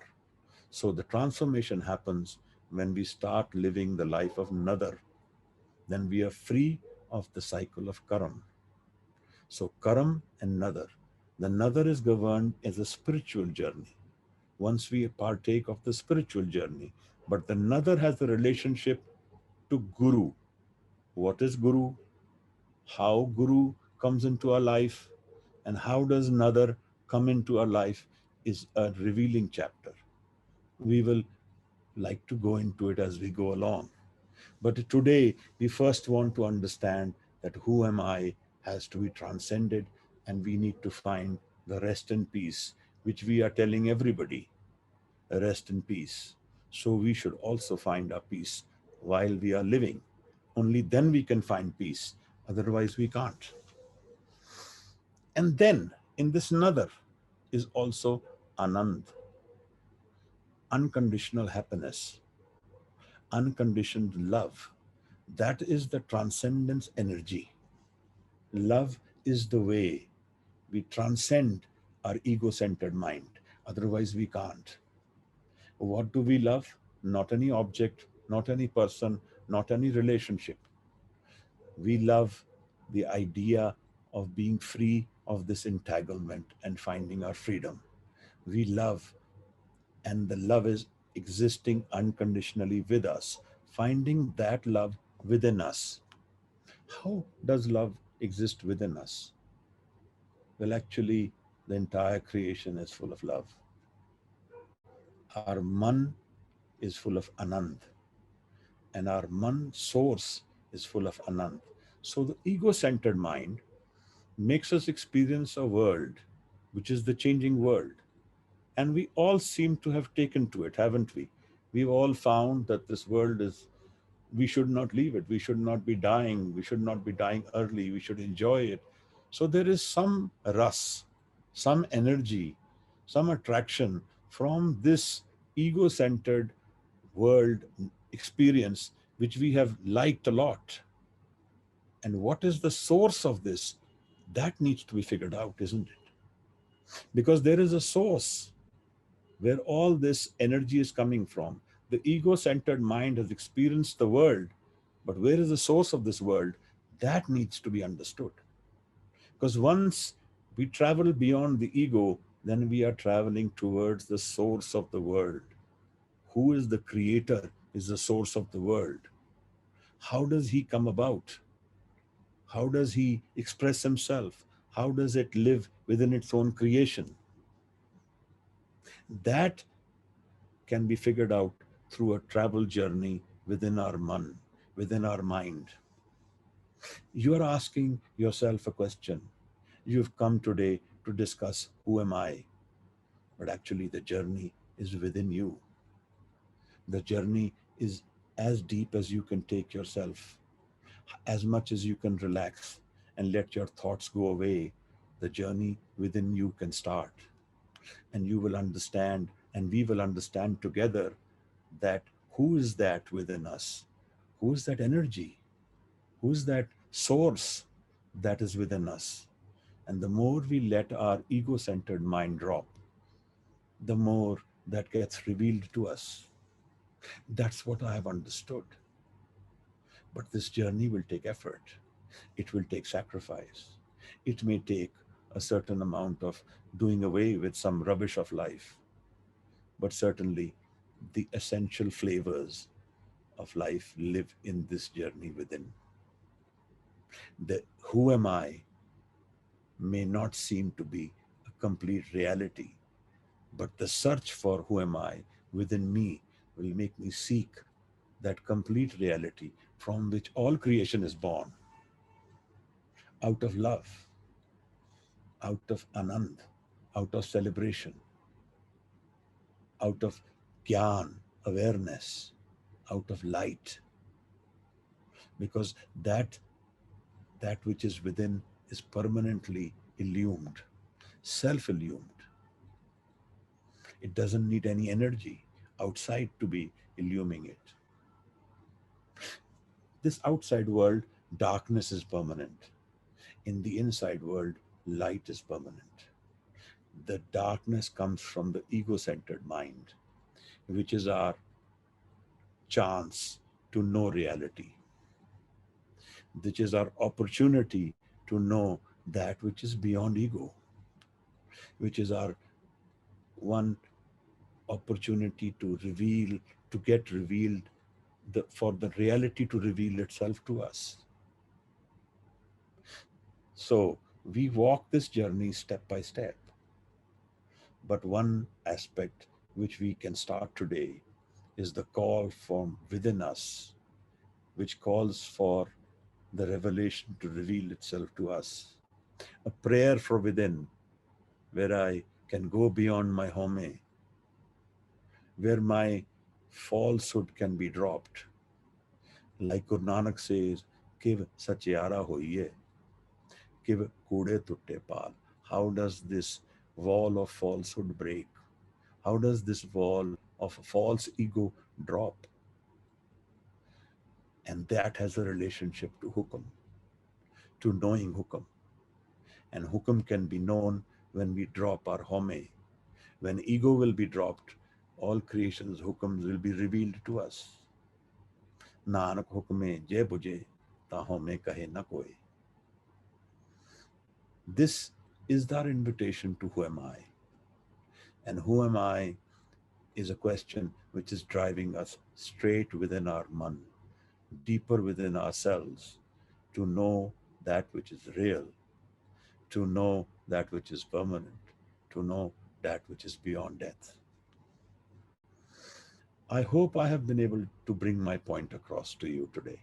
So the transformation happens when we start living the life of nadar. Then we are free of the cycle of karam. So karam and nadar. The nadar is governed as a spiritual journey. Once we partake of the spiritual journey, but the nadar has a relationship to guru. What is guru? How guru comes into our life, and how does nadar come into our life is a revealing chapter. We will like to go into it as we go along. But today, we first want to understand that who am I has to be transcended, and we need to find the rest and peace, which we are telling everybody, rest and peace. So we should also find our peace while we are living. Only then we can find peace. Otherwise, we can't. And then in this nadar is also anand, unconditional happiness, unconditioned love. That is the transcendence energy. Love is the way we transcend our ego centered mind. Otherwise, we can't. What do we love? Not any object, not any person, not any relationship. We love the idea of being free of this entanglement and finding our freedom. We love, and the love is existing unconditionally with us, finding that love within us. How does love exist within us? Well, actually, the entire creation is full of love. Our man is full of Anand, and our man source is full of Anand. So the ego centered mind makes us experience a world which is the changing world. And we all seem to have taken to it, haven't we? We've all found that this world is, we should not leave it. We should not be dying. We should not be dying early. We should enjoy it. So there is some rus, some energy, some attraction from this ego centered world experience, which we have liked a lot. And what is the source of this? That needs to be figured out, isn't it? Because there is a source where all this energy is coming from. The ego centered mind has experienced the world, but where is the source of this world? That needs to be understood. Because once we travel beyond the ego, then we are traveling towards the source of the world. Who is the creator? Is the source of the world. How does he come about? How does he express himself? How does it live within its own creation? That can be figured out through a travel journey within our man, within our mind. You are asking yourself a question. You've come today to discuss who am I? But actually, the journey is within you. The journey is as deep as you can take yourself, as much as you can relax and let your thoughts go away. The journey within you can start, and you will understand, and we will understand together that who is that within us? Who is that energy? Who is that source that is within us? And the more we let our ego centered mind drop, the more that gets revealed to us. That's what I have understood. But this journey will take effort, it will take sacrifice, it may take a certain amount of doing away with some rubbish of life, but certainly the essential flavors of life live in this journey within. The who am I may not seem to be a complete reality, but the search for who am I within me will make me seek that complete reality from which all creation is born, out of love, out of anand, out of celebration, out of gyan, awareness, out of light, because that which is within is permanently illumined, self illumined. It doesn't need any energy outside to be illumining it. This outside world, darkness is permanent. In the inside world, light is permanent. The darkness comes from the ego centered mind, which is our chance to know reality, which is our opportunity to know that which is beyond ego, which is our one opportunity to reveal, to get revealed, for the reality to reveal itself to us. So we walk this journey step by step. But one aspect which we can start today is the call from within us, which calls for the revelation to reveal itself to us. A prayer from within, where I can go beyond my home, where my falsehood can be dropped. Like Guru Nanak says, Kiv sachiara hoiye, Kiv kude tutte pal. How does this wall of falsehood break? How does this wall of false ego drop? And that has a relationship to hukum, to knowing hukum. And hukum can be known when we drop our home. When ego will be dropped, all creation's hukums will be revealed to us. Nanak hukme jai buje, ta home kahe na koi. This is our invitation to who am I? And who am I is a question which is driving us straight within our man, deeper within ourselves, to know that which is real, to know that which is permanent, to know that which is beyond death. I hope I have been able to bring my point across to you today.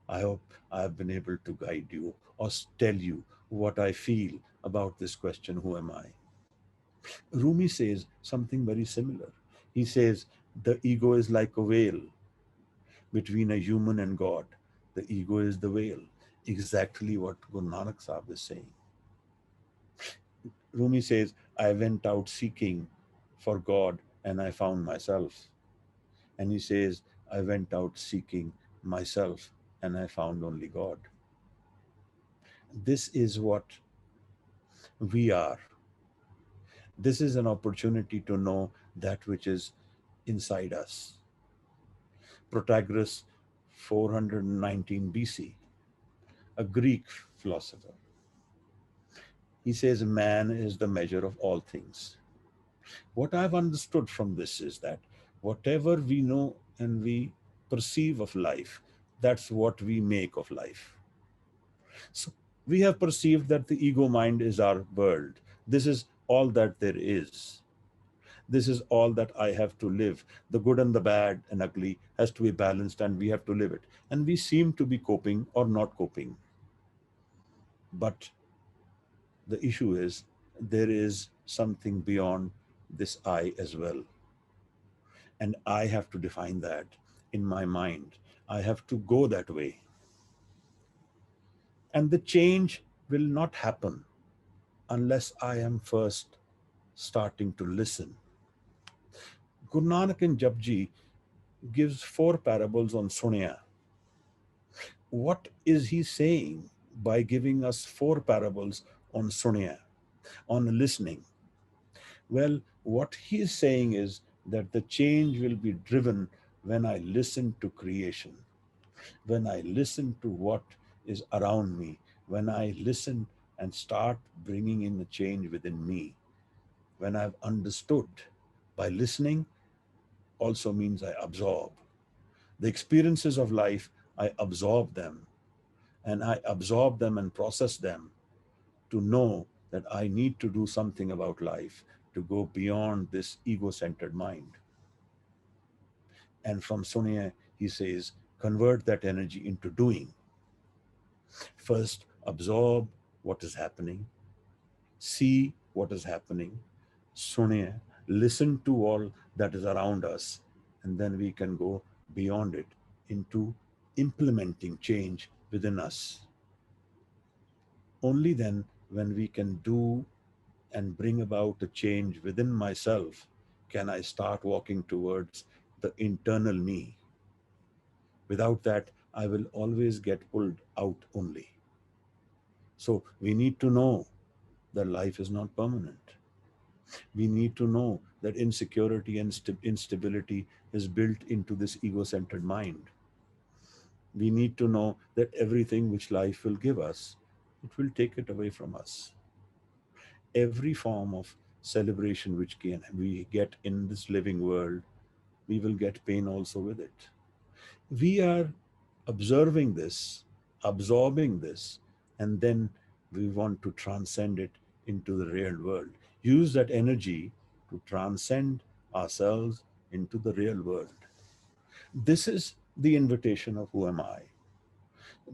I hope I have been able to guide you or tell you what I feel about this question, who am I? Rumi says something very similar. He says, the ego is like a whale between a human and God. The ego is the whale. Exactly what Guru Nanak Sahib is saying. Rumi says, I went out seeking for God and I found myself. And he says, I went out seeking myself and I found only God. This is what we are. This is an opportunity to know that which is inside us. Protagoras, 419 BC, a Greek philosopher. He says, man is the measure of all things. What I've understood from this is that whatever we know and we perceive of life, that's what we make of life. So we have perceived that the ego mind is our world. This is all that there is. This is all that I have to live. The good and the bad and ugly has to be balanced and we have to live it. And we seem to be coping or not coping. But the issue is there is something beyond this I as well. And I have to define that in my mind. I have to go that way. And the change will not happen unless I am first starting to listen. Guru Nanak in Japji gives 4 parables on Sunya. What is he saying by giving us 4 parables on Sunya, on listening? Well, what he is saying is that the change will be driven when I listen to creation, when I listen to what is around me, when I listen and start bringing in the change within me, when I've understood. By listening also means I absorb. The experiences of life, I absorb them, and I absorb them and process them to know that I need to do something about life to go beyond this ego centered mind. And from Sunya, he says, convert that energy into doing. First, absorb what is happening, see what is happening, Sunya, listen to all that is around us, and then we can go beyond it into implementing change within us. Only then, when we can do and bring about a change within myself, can I start walking towards the internal me. Without that, I will always get pulled out only. So we need to know that life is not permanent. We need to know that insecurity and instability is built into this ego centered mind. We need to know that everything which life will give us, it will take it away from us. Every form of celebration which can we get in this living world, we will get pain also with it. We are observing this, absorbing this, and then we want to transcend it into the real world. Use that energy to transcend ourselves into the real world. This is the invitation of who am I.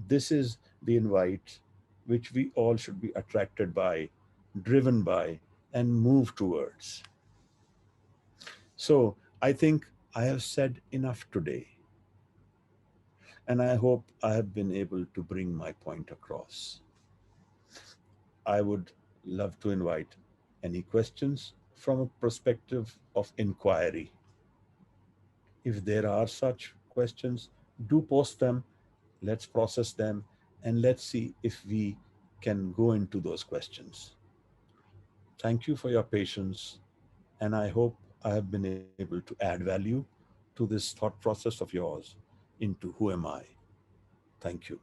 This is the invite which we all should be attracted by, driven by, and move towards. So I think I have said enough today, and I hope I have been able to bring my point across. I would love to invite any questions from a perspective of inquiry. If there are such questions, do post them, let's process them, and let's see if we can go into those questions. Thank you for your patience, and I hope I have been able to add value to this thought process of yours into who am I. Thank you.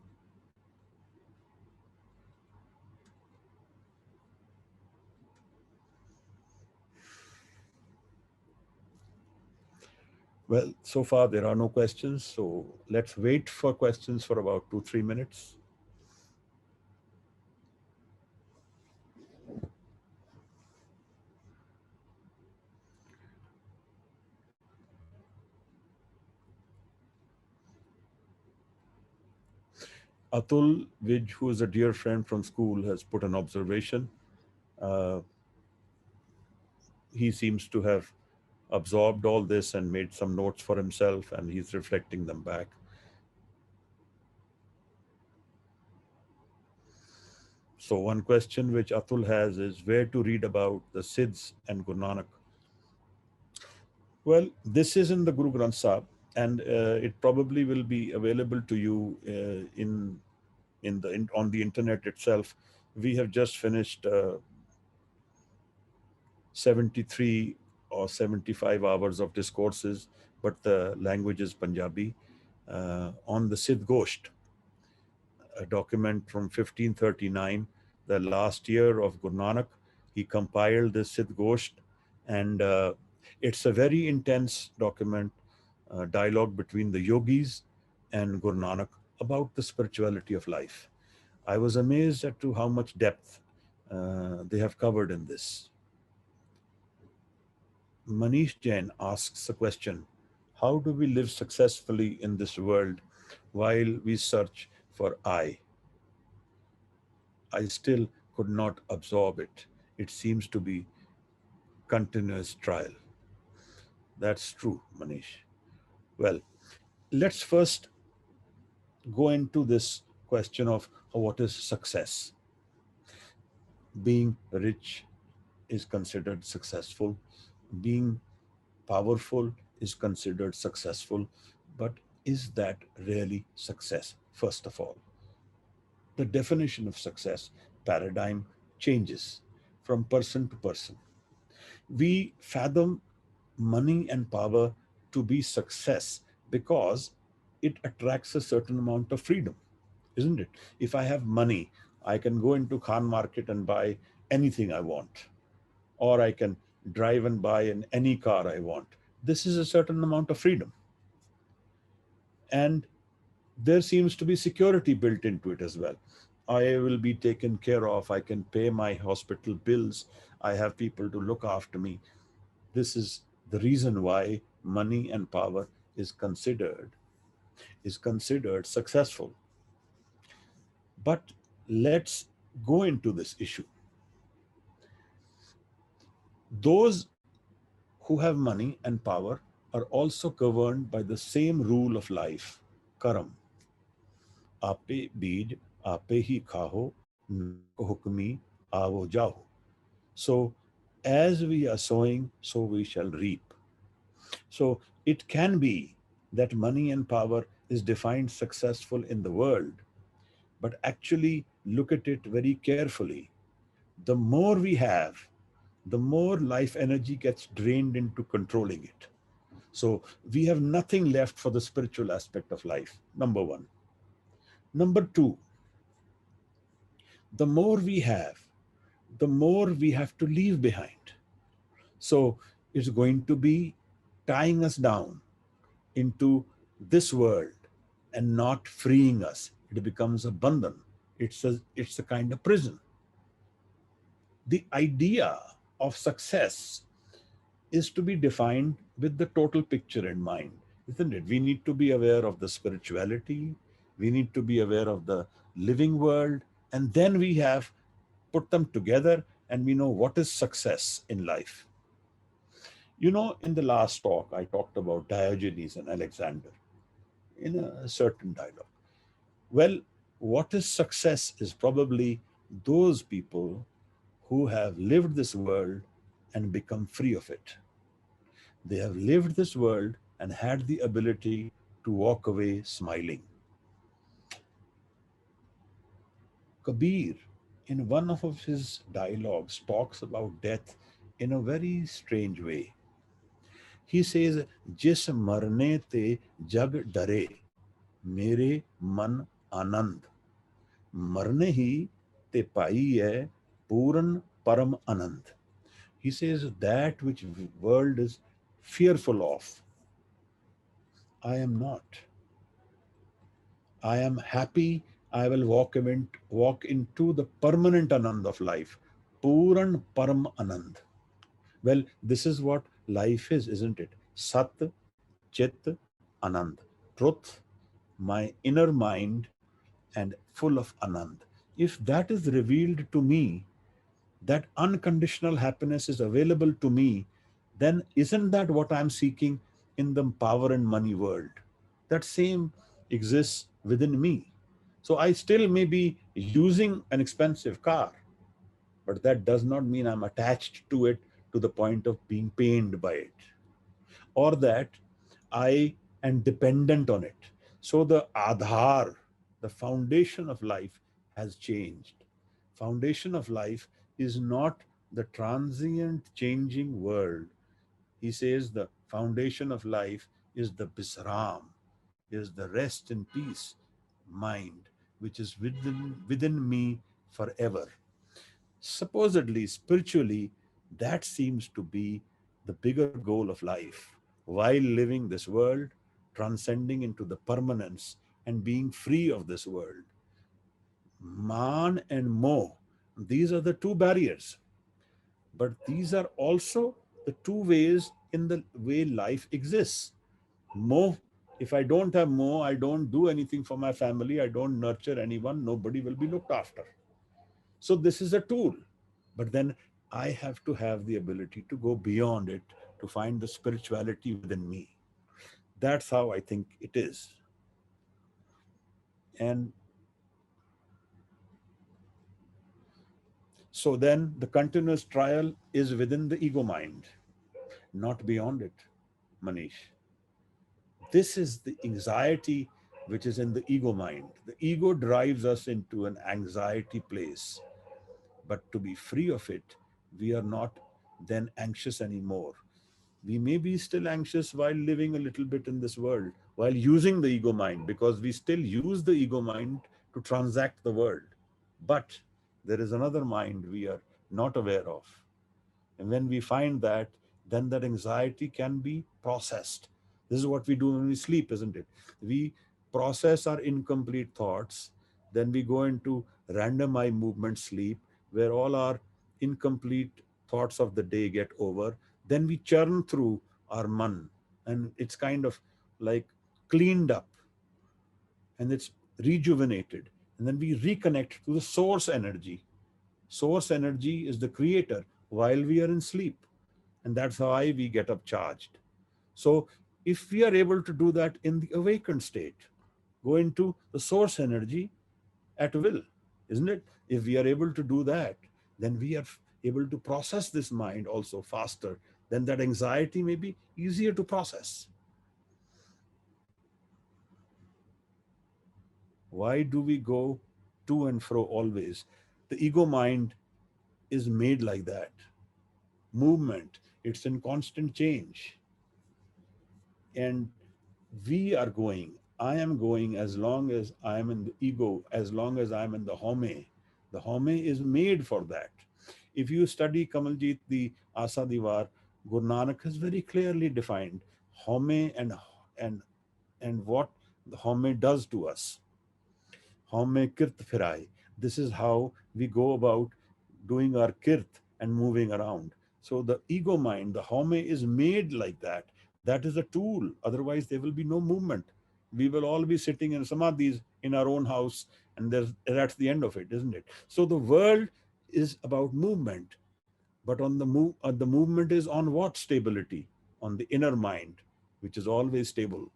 Well, so far there are no questions, so let's wait for questions for about 2-3 minutes. Atul Vij, who is a dear friend from school, has put an observation. Uh, he seems to have absorbed all this and made some notes for himself, and he's reflecting them back. So, one question which Atul has is where to read about the Siddhs and Guru Nanak. Well, this is in the Guru Granth Sahib, and it probably will be available to you on the internet itself. We have just finished 73 or 75 hours of discourses, but the language is Punjabi, on the Siddh Gosht, a document from 1539, the last year of Guru Nanak. He compiled this Siddh Gosht, and it's a very intense document, dialogue between the yogis and Guru Nanak about the spirituality of life. I was amazed at to how much depth they have covered in this. Manish Jain asks a question: how do we live successfully in this world while we search for I? I still could not absorb it. It seems to be continuous trial. That's true, Manish. Well, let's first go into this question of what is success. Being rich is considered successful. Being powerful is considered successful. But is that really success? First of all, the definition of success paradigm changes from person to person. We fathom money and power to be success because it attracts a certain amount of freedom, isn't it? If I have money, I can go into Khan Market and buy anything I want, or I can drive and buy in any car I want. This is a certain amount of freedom. And there seems to be security built into it as well. I will be taken care of. I can pay my hospital bills. I have people to look after me. This is the reason why money and power is considered successful. But let's go into this issue. Those who have money and power are also governed by the same rule of life, karam. आपे बीज आपे ही खाओ नानक हुक्मी आवो जाओ. So as we are sowing, so we shall reap. So it can be that money and power is defined successful in the world, but actually look at it very carefully. The more we have, the more life energy gets drained into controlling it. So we have nothing left for the spiritual aspect of life, number one. Number two, the more we have, the more we have to leave behind. So it's going to be tying us down into this world and not freeing us. It becomes a bandhan. It's a kind of prison. The idea of success is to be defined with the total picture in mind, isn't it? We need to be aware of the spirituality, we need to be aware of the living world, and then we have put them together and we know what is success in life. In the last talk, I talked about Diogenes and Alexander in a certain dialogue. Well, what is success is probably those people who have lived this world and become free of it. They have lived this world and had the ability to walk away smiling. Kabir, in one of his dialogues, talks about death in a very strange way. He says, Jis marne te jag dare, mere man anand. Marne hi te pai hai puran param anand. He says that which world is fearful of, I am not. I am happy. I will walk into the permanent Anand of life. Puran Param Anand. Well, this is what life is, isn't it? Sat, Chit, Anand. Truth, my inner mind, and full of Anand. If that is revealed to me, that unconditional happiness is available to me, then isn't that what I'm seeking in the power and money world? That same exists within me. So I still may be using an expensive car, but that does not mean I'm attached to it to the point of being pained by it, or that I am dependent on it. So the Aadhar, the foundation of life, has changed. Foundation of life is not the transient changing world. He says the foundation of life is the Bisram, is the rest in peace mind, which is within me forever. Supposedly, spiritually, that seems to be the bigger goal of life, while living this world, transcending into the permanence and being free of this world. Man and Mo, these are the two barriers, but these are also the two ways in the way life exists. Mo, if I don't have Mo, I don't do anything for my family, I don't nurture anyone, nobody will be looked after. So this is a tool, but then I have to have the ability to go beyond it to find the spirituality within me. That's how I think it is. And so then the continuous trial is within the ego mind, not beyond it, Manish. This is the anxiety which is in the ego mind. The ego drives us into an anxiety place. But to be free of it, we are not then anxious anymore. We may be still anxious while living a little bit in this world, while using the ego mind, because we still use the ego mind to transact the world. But there is another mind we are not aware of. And when we find that, then that anxiety can be processed. This is what we do when we sleep, isn't it? We process our incomplete thoughts, then we go into random eye movement sleep, where all our incomplete thoughts of the day get over. Then we churn through our man, and it's kind of like cleaned up, and it's rejuvenated. And then we reconnect to the source energy. Source energy is the creator while we are in sleep. And that's why we get up charged. So if we are able to do that in the awakened state, go into the source energy at will, isn't it? If we are able to do that, then we are able to process this mind also faster. Then that anxiety may be easier to process. Why do we go to and fro always? The ego mind is made like that. Movement, it's in constant change. And we are going, I am going as long as I am in the ego, as long as I'm in the home. The home is made for that. If you study Kamaljit, the Asa Divar, Guru Nanak has very clearly defined home and and what the home does to us. Home kirt firai. This is how we go about doing our kirt and moving around. So the ego mind, the home is made like that. That is a tool. Otherwise, there will be no movement. We will all be sitting in samadhis in our own house, and that's the end of it, isn't it? So the world is about movement, but the movement is on what stability? On the inner mind, which is always stable.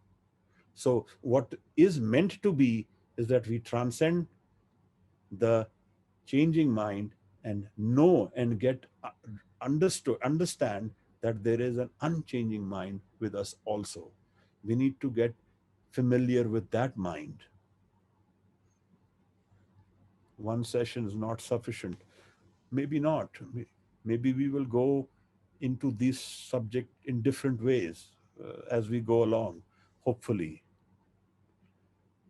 So what is meant to be is that we transcend the changing mind and know and get understand that there is an unchanging mind with us also. We need to get familiar with that mind. One session is not sufficient. Maybe not. Maybe we will go into this subject in different ways as we go along, hopefully.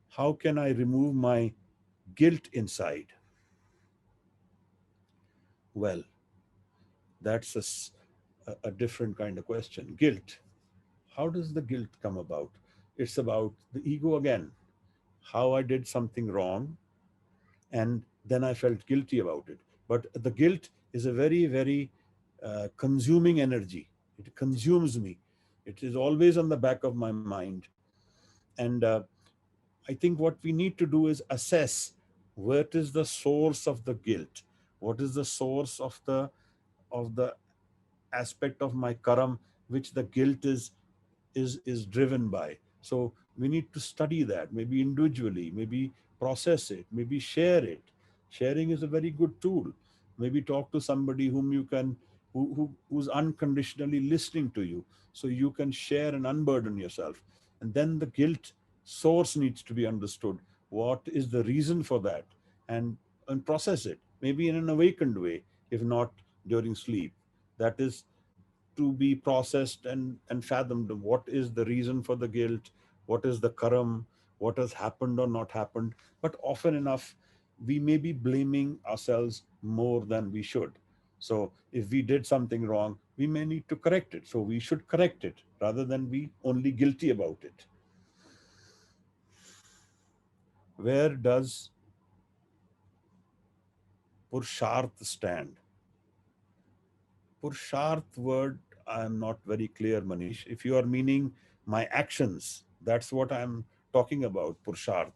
How can I remove my guilt inside? Well, that's a different kind of question. Guilt. How does the guilt come about? It's about the ego again, how I did something wrong and then I felt guilty about it. But the guilt is a very, very consuming energy. It consumes me. It is always on the back of my mind. And I think what we need to do is assess what is the source of the guilt, what is the source of the aspect of my karam which the guilt is driven by. So we need to study that, maybe individually, maybe process it, maybe share it. Sharing is a very good tool. Maybe talk to somebody whom you can, who's unconditionally listening to you, so you can share and unburden yourself. And then the guilt source needs to be understood. What is the reason for that? And process it, maybe in an awakened way, if not during sleep. That is to be processed and fathomed. What is the reason for the guilt? What is the karam? What has happened or not happened? But often enough, we may be blaming ourselves more than we should. So if we did something wrong, we may need to correct it. So we should correct it rather than be only guilty about it. Where does Purusharth stand? Purusharth word, I am not very clear, Manish. If you are meaning my actions, that's what I'm talking about, Purusharth.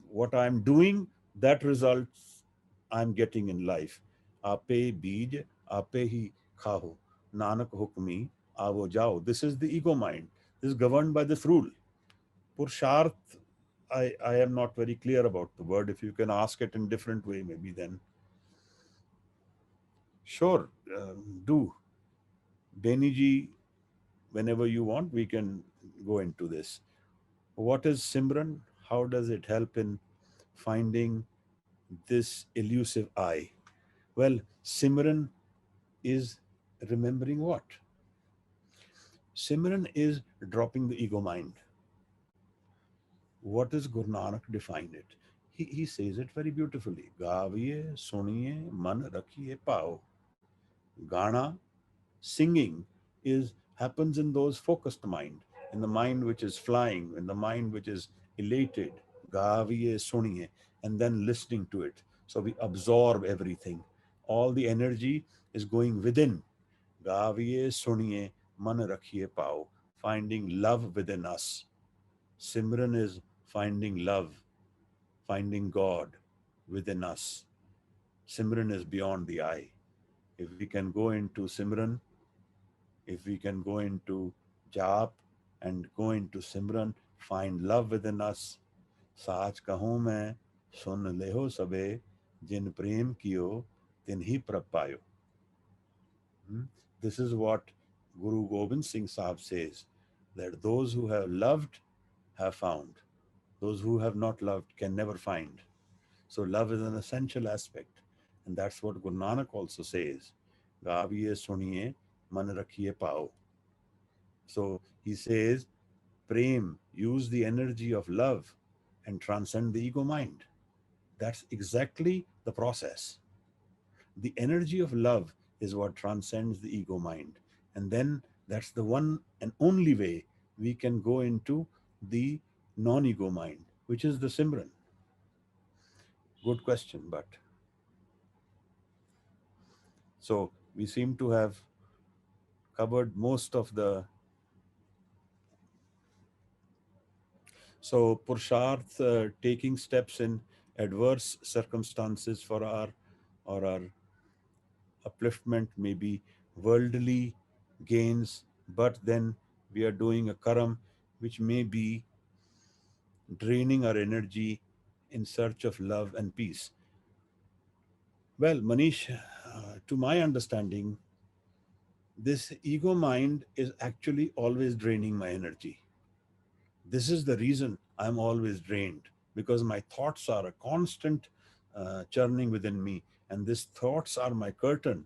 What I'm doing, that results I'm getting in life. Ape bij, ape hi khaho. Nanak hukmi, avo jao. This is the ego mind. This is governed by this rule. Purusharth, I am not very clear about the word. If you can ask it in different way, maybe then. Sure, do. Beniji, whenever you want, we can go into this. What is Simran? How does it help in finding this elusive I? Well, Simran is remembering what? Simran is dropping the ego mind. What does Guru Nanak define it? He says it very beautifully. Gaviye, suniye, man rakhiye pao. Gana, singing, is happens in those focused mind, in the mind which is flying, in the mind which is elated, gaviye suniye, and then listening to it. So we absorb everything. All the energy is going within. Gaviye suniye, man rakhiye pao, finding love within us. Simran is finding love, finding God within us. Simran is beyond the eye. If we can go into Simran, if we can go into Jap and go into Simran, find love within us. Saach kahun main, sun leho sabe, jin prem kiyo, tin hi prab payo. This is what Guru Gobind Singh Sahib says, that those who have loved have found. Those who have not loved can never find. So love is an essential aspect. And that's what Guru Nanak also says. Gaviye suniye, man rakhiye pao. So he says, Prem, use the energy of love and transcend the ego mind. That's exactly the process. The energy of love is what transcends the ego mind. And then that's the one and only way we can go into the non ego mind, which is the Simran. Good question, but so we seem to have covered most of the. So Purusharth, taking steps in adverse circumstances for our or our upliftment, maybe worldly gains, but then we are doing a karam which may be draining our energy in search of love and peace. Well, Manish, to my understanding, this ego mind is actually always draining my energy. This is the reason I'm always drained, because my thoughts are a constant churning within me, and these thoughts are my curtain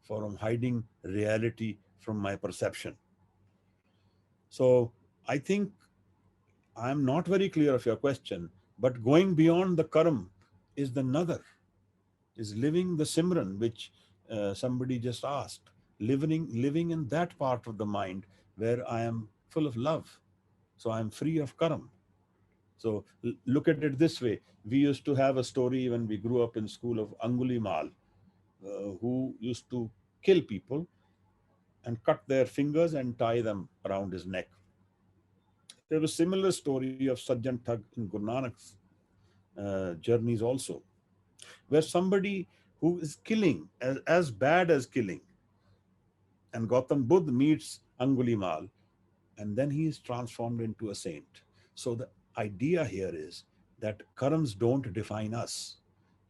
from hiding reality from my perception. So I think I'm not very clear of your question, but going beyond the karam is the nadar, is living the simran, which somebody just asked, living in that part of the mind where I am full of love. So I'm free of karam. So look at it this way. We used to have a story when we grew up in school of Anguli Mal, who used to kill people and cut their fingers and tie them around his neck. There was a similar story of Sajjan Thug in Guru Nanak's journeys also, where somebody who is killing, as bad as killing, and Gautam Buddha meets Angulimal, and then he is transformed into a saint. So the idea here is that karams don't define us.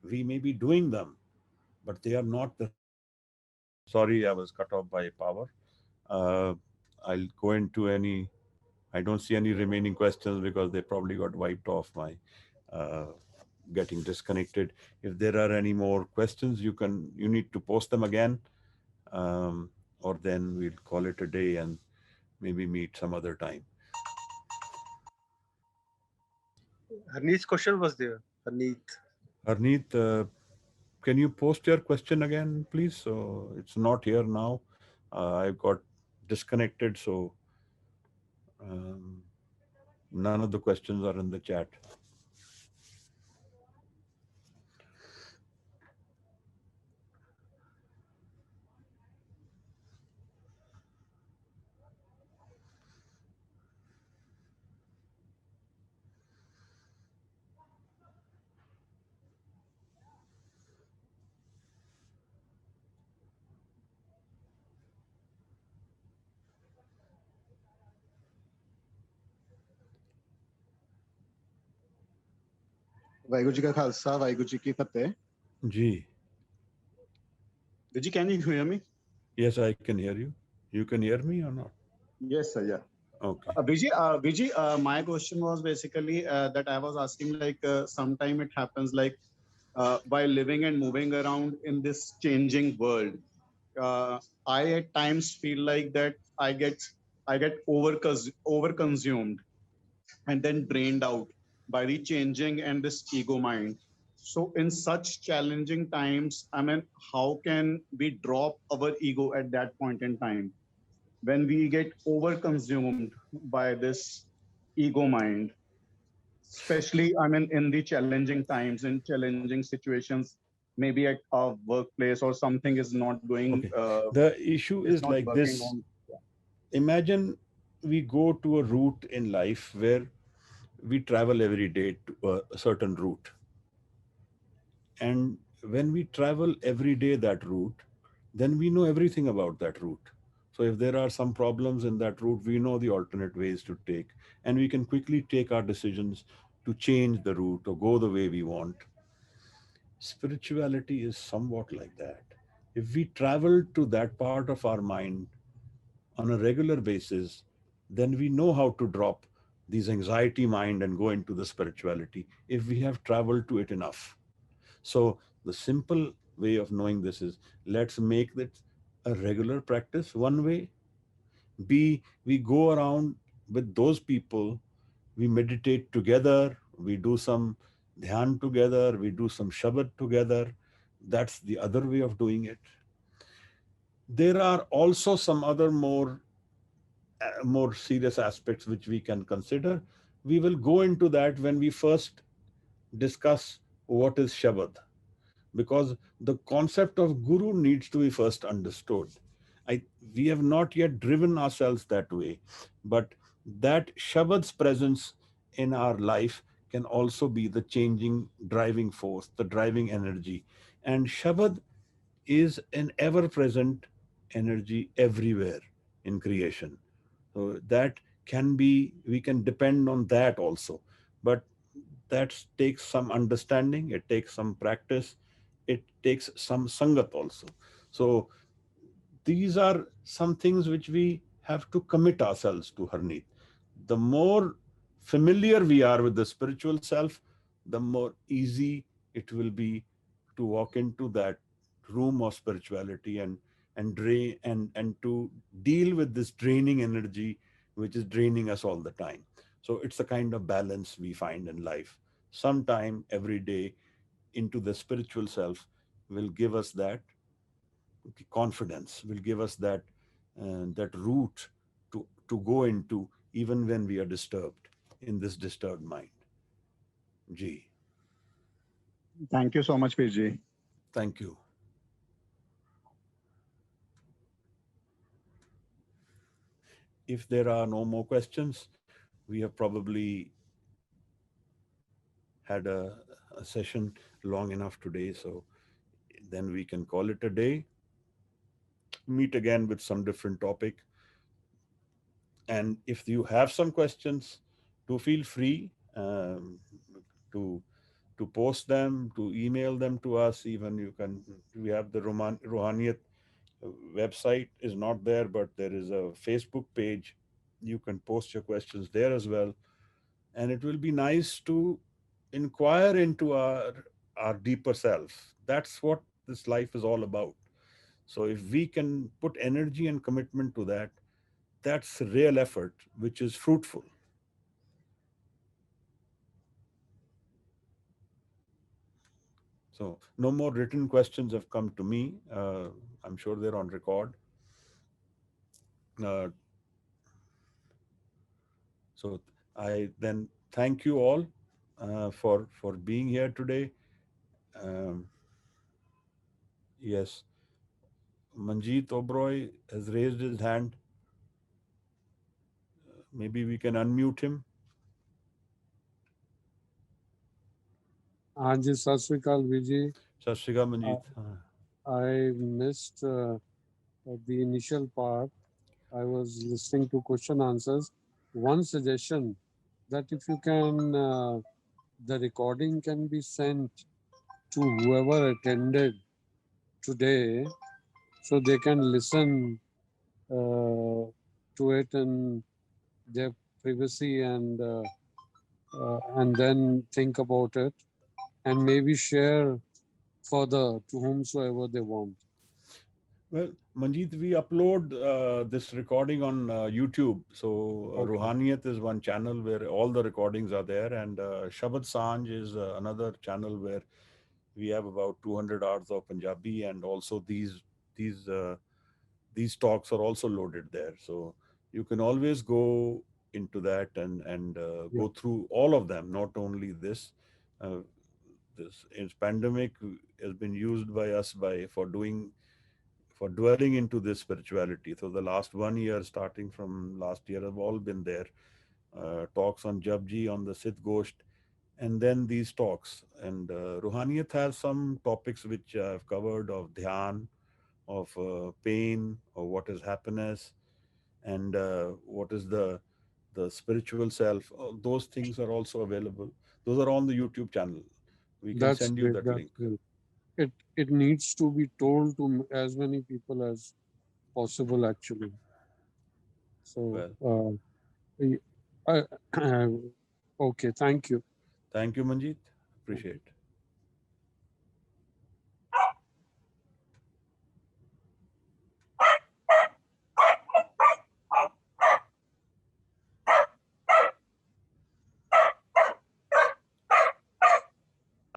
We may be doing them, but they are not the real definition. Sorry, I was cut off by power. Uh, I'll go into any. I don't see any remaining questions because they probably got wiped off my uh, getting disconnected. If there are any more questions, you need to post them again, um, or then we'll call it a day and maybe meet some other time. Harneet's question was there. Harneet. Harneet, can you post your question again, please? So it's not here now. I got disconnected, so um, none of the questions are in the chat. Waheguru ji ਕਾ ਖਾਲਸਾ ਵਾਹਿਗੁਰੂ ਜੀ ਕੀ ਫਤਿਹ Ji. Vijay, can you hear me? Yes, I can hear you. You can hear me or not? Yes, sir. Yeah. Okay. Vijay, my question was basically that I was asking, like, sometime it happens, like, while living and moving around in this changing world, I at times feel like that I get over consumed and then drained out by the changing and this ego mind. So in such challenging times, I mean, how can we drop our ego at that point in time when we get over consumed by this ego mind, especially, I mean, in the challenging times, in challenging situations, maybe at a workplace or something is not going, Okay. The issue is is not like working this. on. Imagine we go to a route in life where we travel every day to a certain route. And when we travel every day that route, then we know everything about that route. So if there are some problems in that route, we know the alternate ways to take, and we can quickly take our decisions to change the route or go the way we want. Spirituality is somewhat like that. If we travel to that part of our mind on a regular basis, then we know how to drop these anxiety mind and go into the spirituality if we have traveled to it enough. So the simple way of knowing this is, let's make it a regular practice. One way, B, we go around with those people, we meditate together, we do some dhyan together, we do some shabad together. That's the other way of doing it. There are also some other more serious aspects which we can consider. We will go into that when we first discuss what is Shabad, because the concept of Guru needs to be first understood. We have not yet driven ourselves that way, but that Shabad's presence in our life can also be the changing driving force, the driving energy. And Shabad is an ever present energy everywhere in creation. So that can be, we can depend on that also. But that takes some understanding, it takes some practice, it takes some sangat also. So these are some things which we have to commit ourselves to, Harneet. The more familiar we are with the spiritual self, the more easy it will be to walk into that room of spirituality and drain and to deal with this draining energy which is draining us all the time. So it's a kind of balance we find in life. Sometime every day into the spiritual self will give us that confidence, will give us that that route to go into even when we are disturbed in this disturbed mind. Ji, Thank you so much, PG. thank you. If there are no more questions, we have probably had a session long enough today. So then we can call it a day, meet again with some different topic. And if you have some questions, do feel free to post them, to email them to us. Even you can, we have the Rohaniyat website is not there, but there is a Facebook page. You can post your questions there as well. And it will be nice to inquire into our deeper self. That's what this life is all about. So if we can put energy and commitment to that, that's real effort, which is fruitful. So no more written questions have come to me. I'm sure they're on record. Uh, so I then thank you all for being here today. Um, yes, Manjeet Oberoi has raised his hand. Maybe we can unmute him. Anji, Sat Sri Akal, Vijay. Sat Shri Akal, Manjeet. I missed the initial part. I was listening to question answers. One suggestion that if you can, the recording can be sent to whoever attended today, so they can listen to it in their privacy and then think about it and maybe share further to whomsoever they want. Well, Manjeet, we upload this recording on YouTube. So Okay. Ruhaniyat is one channel where all the recordings are there, and Shabad Sanj is another channel where we have about 200 hours of Punjabi, and also these uh, these talks are also loaded there. So you can always go into that and Yeah. go through all of them, not only this. Uh, this is pandemic has been used by us by for dwelling into this spirituality. So the last 1 year, starting from last year, have all been there. Talks on Japji, on the Sit Gosht, and then these talks. And Ruhaniyat has some topics which I've covered of dhyan, of pain, of what is happiness, and what is the spiritual self. Those things are also available. Those are on the YouTube channel. We can That's send you great. that That's link. great. It needs to be told to as many people as possible, actually. So, Well, y- I, okay. Thank you. thank you, Manjeet. Thank you. Appreciate.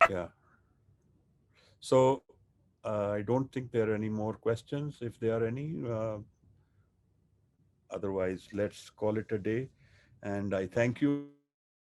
Yeah. So I don't think there are any more questions. If there are any, otherwise, let's call it a day. And I thank you all.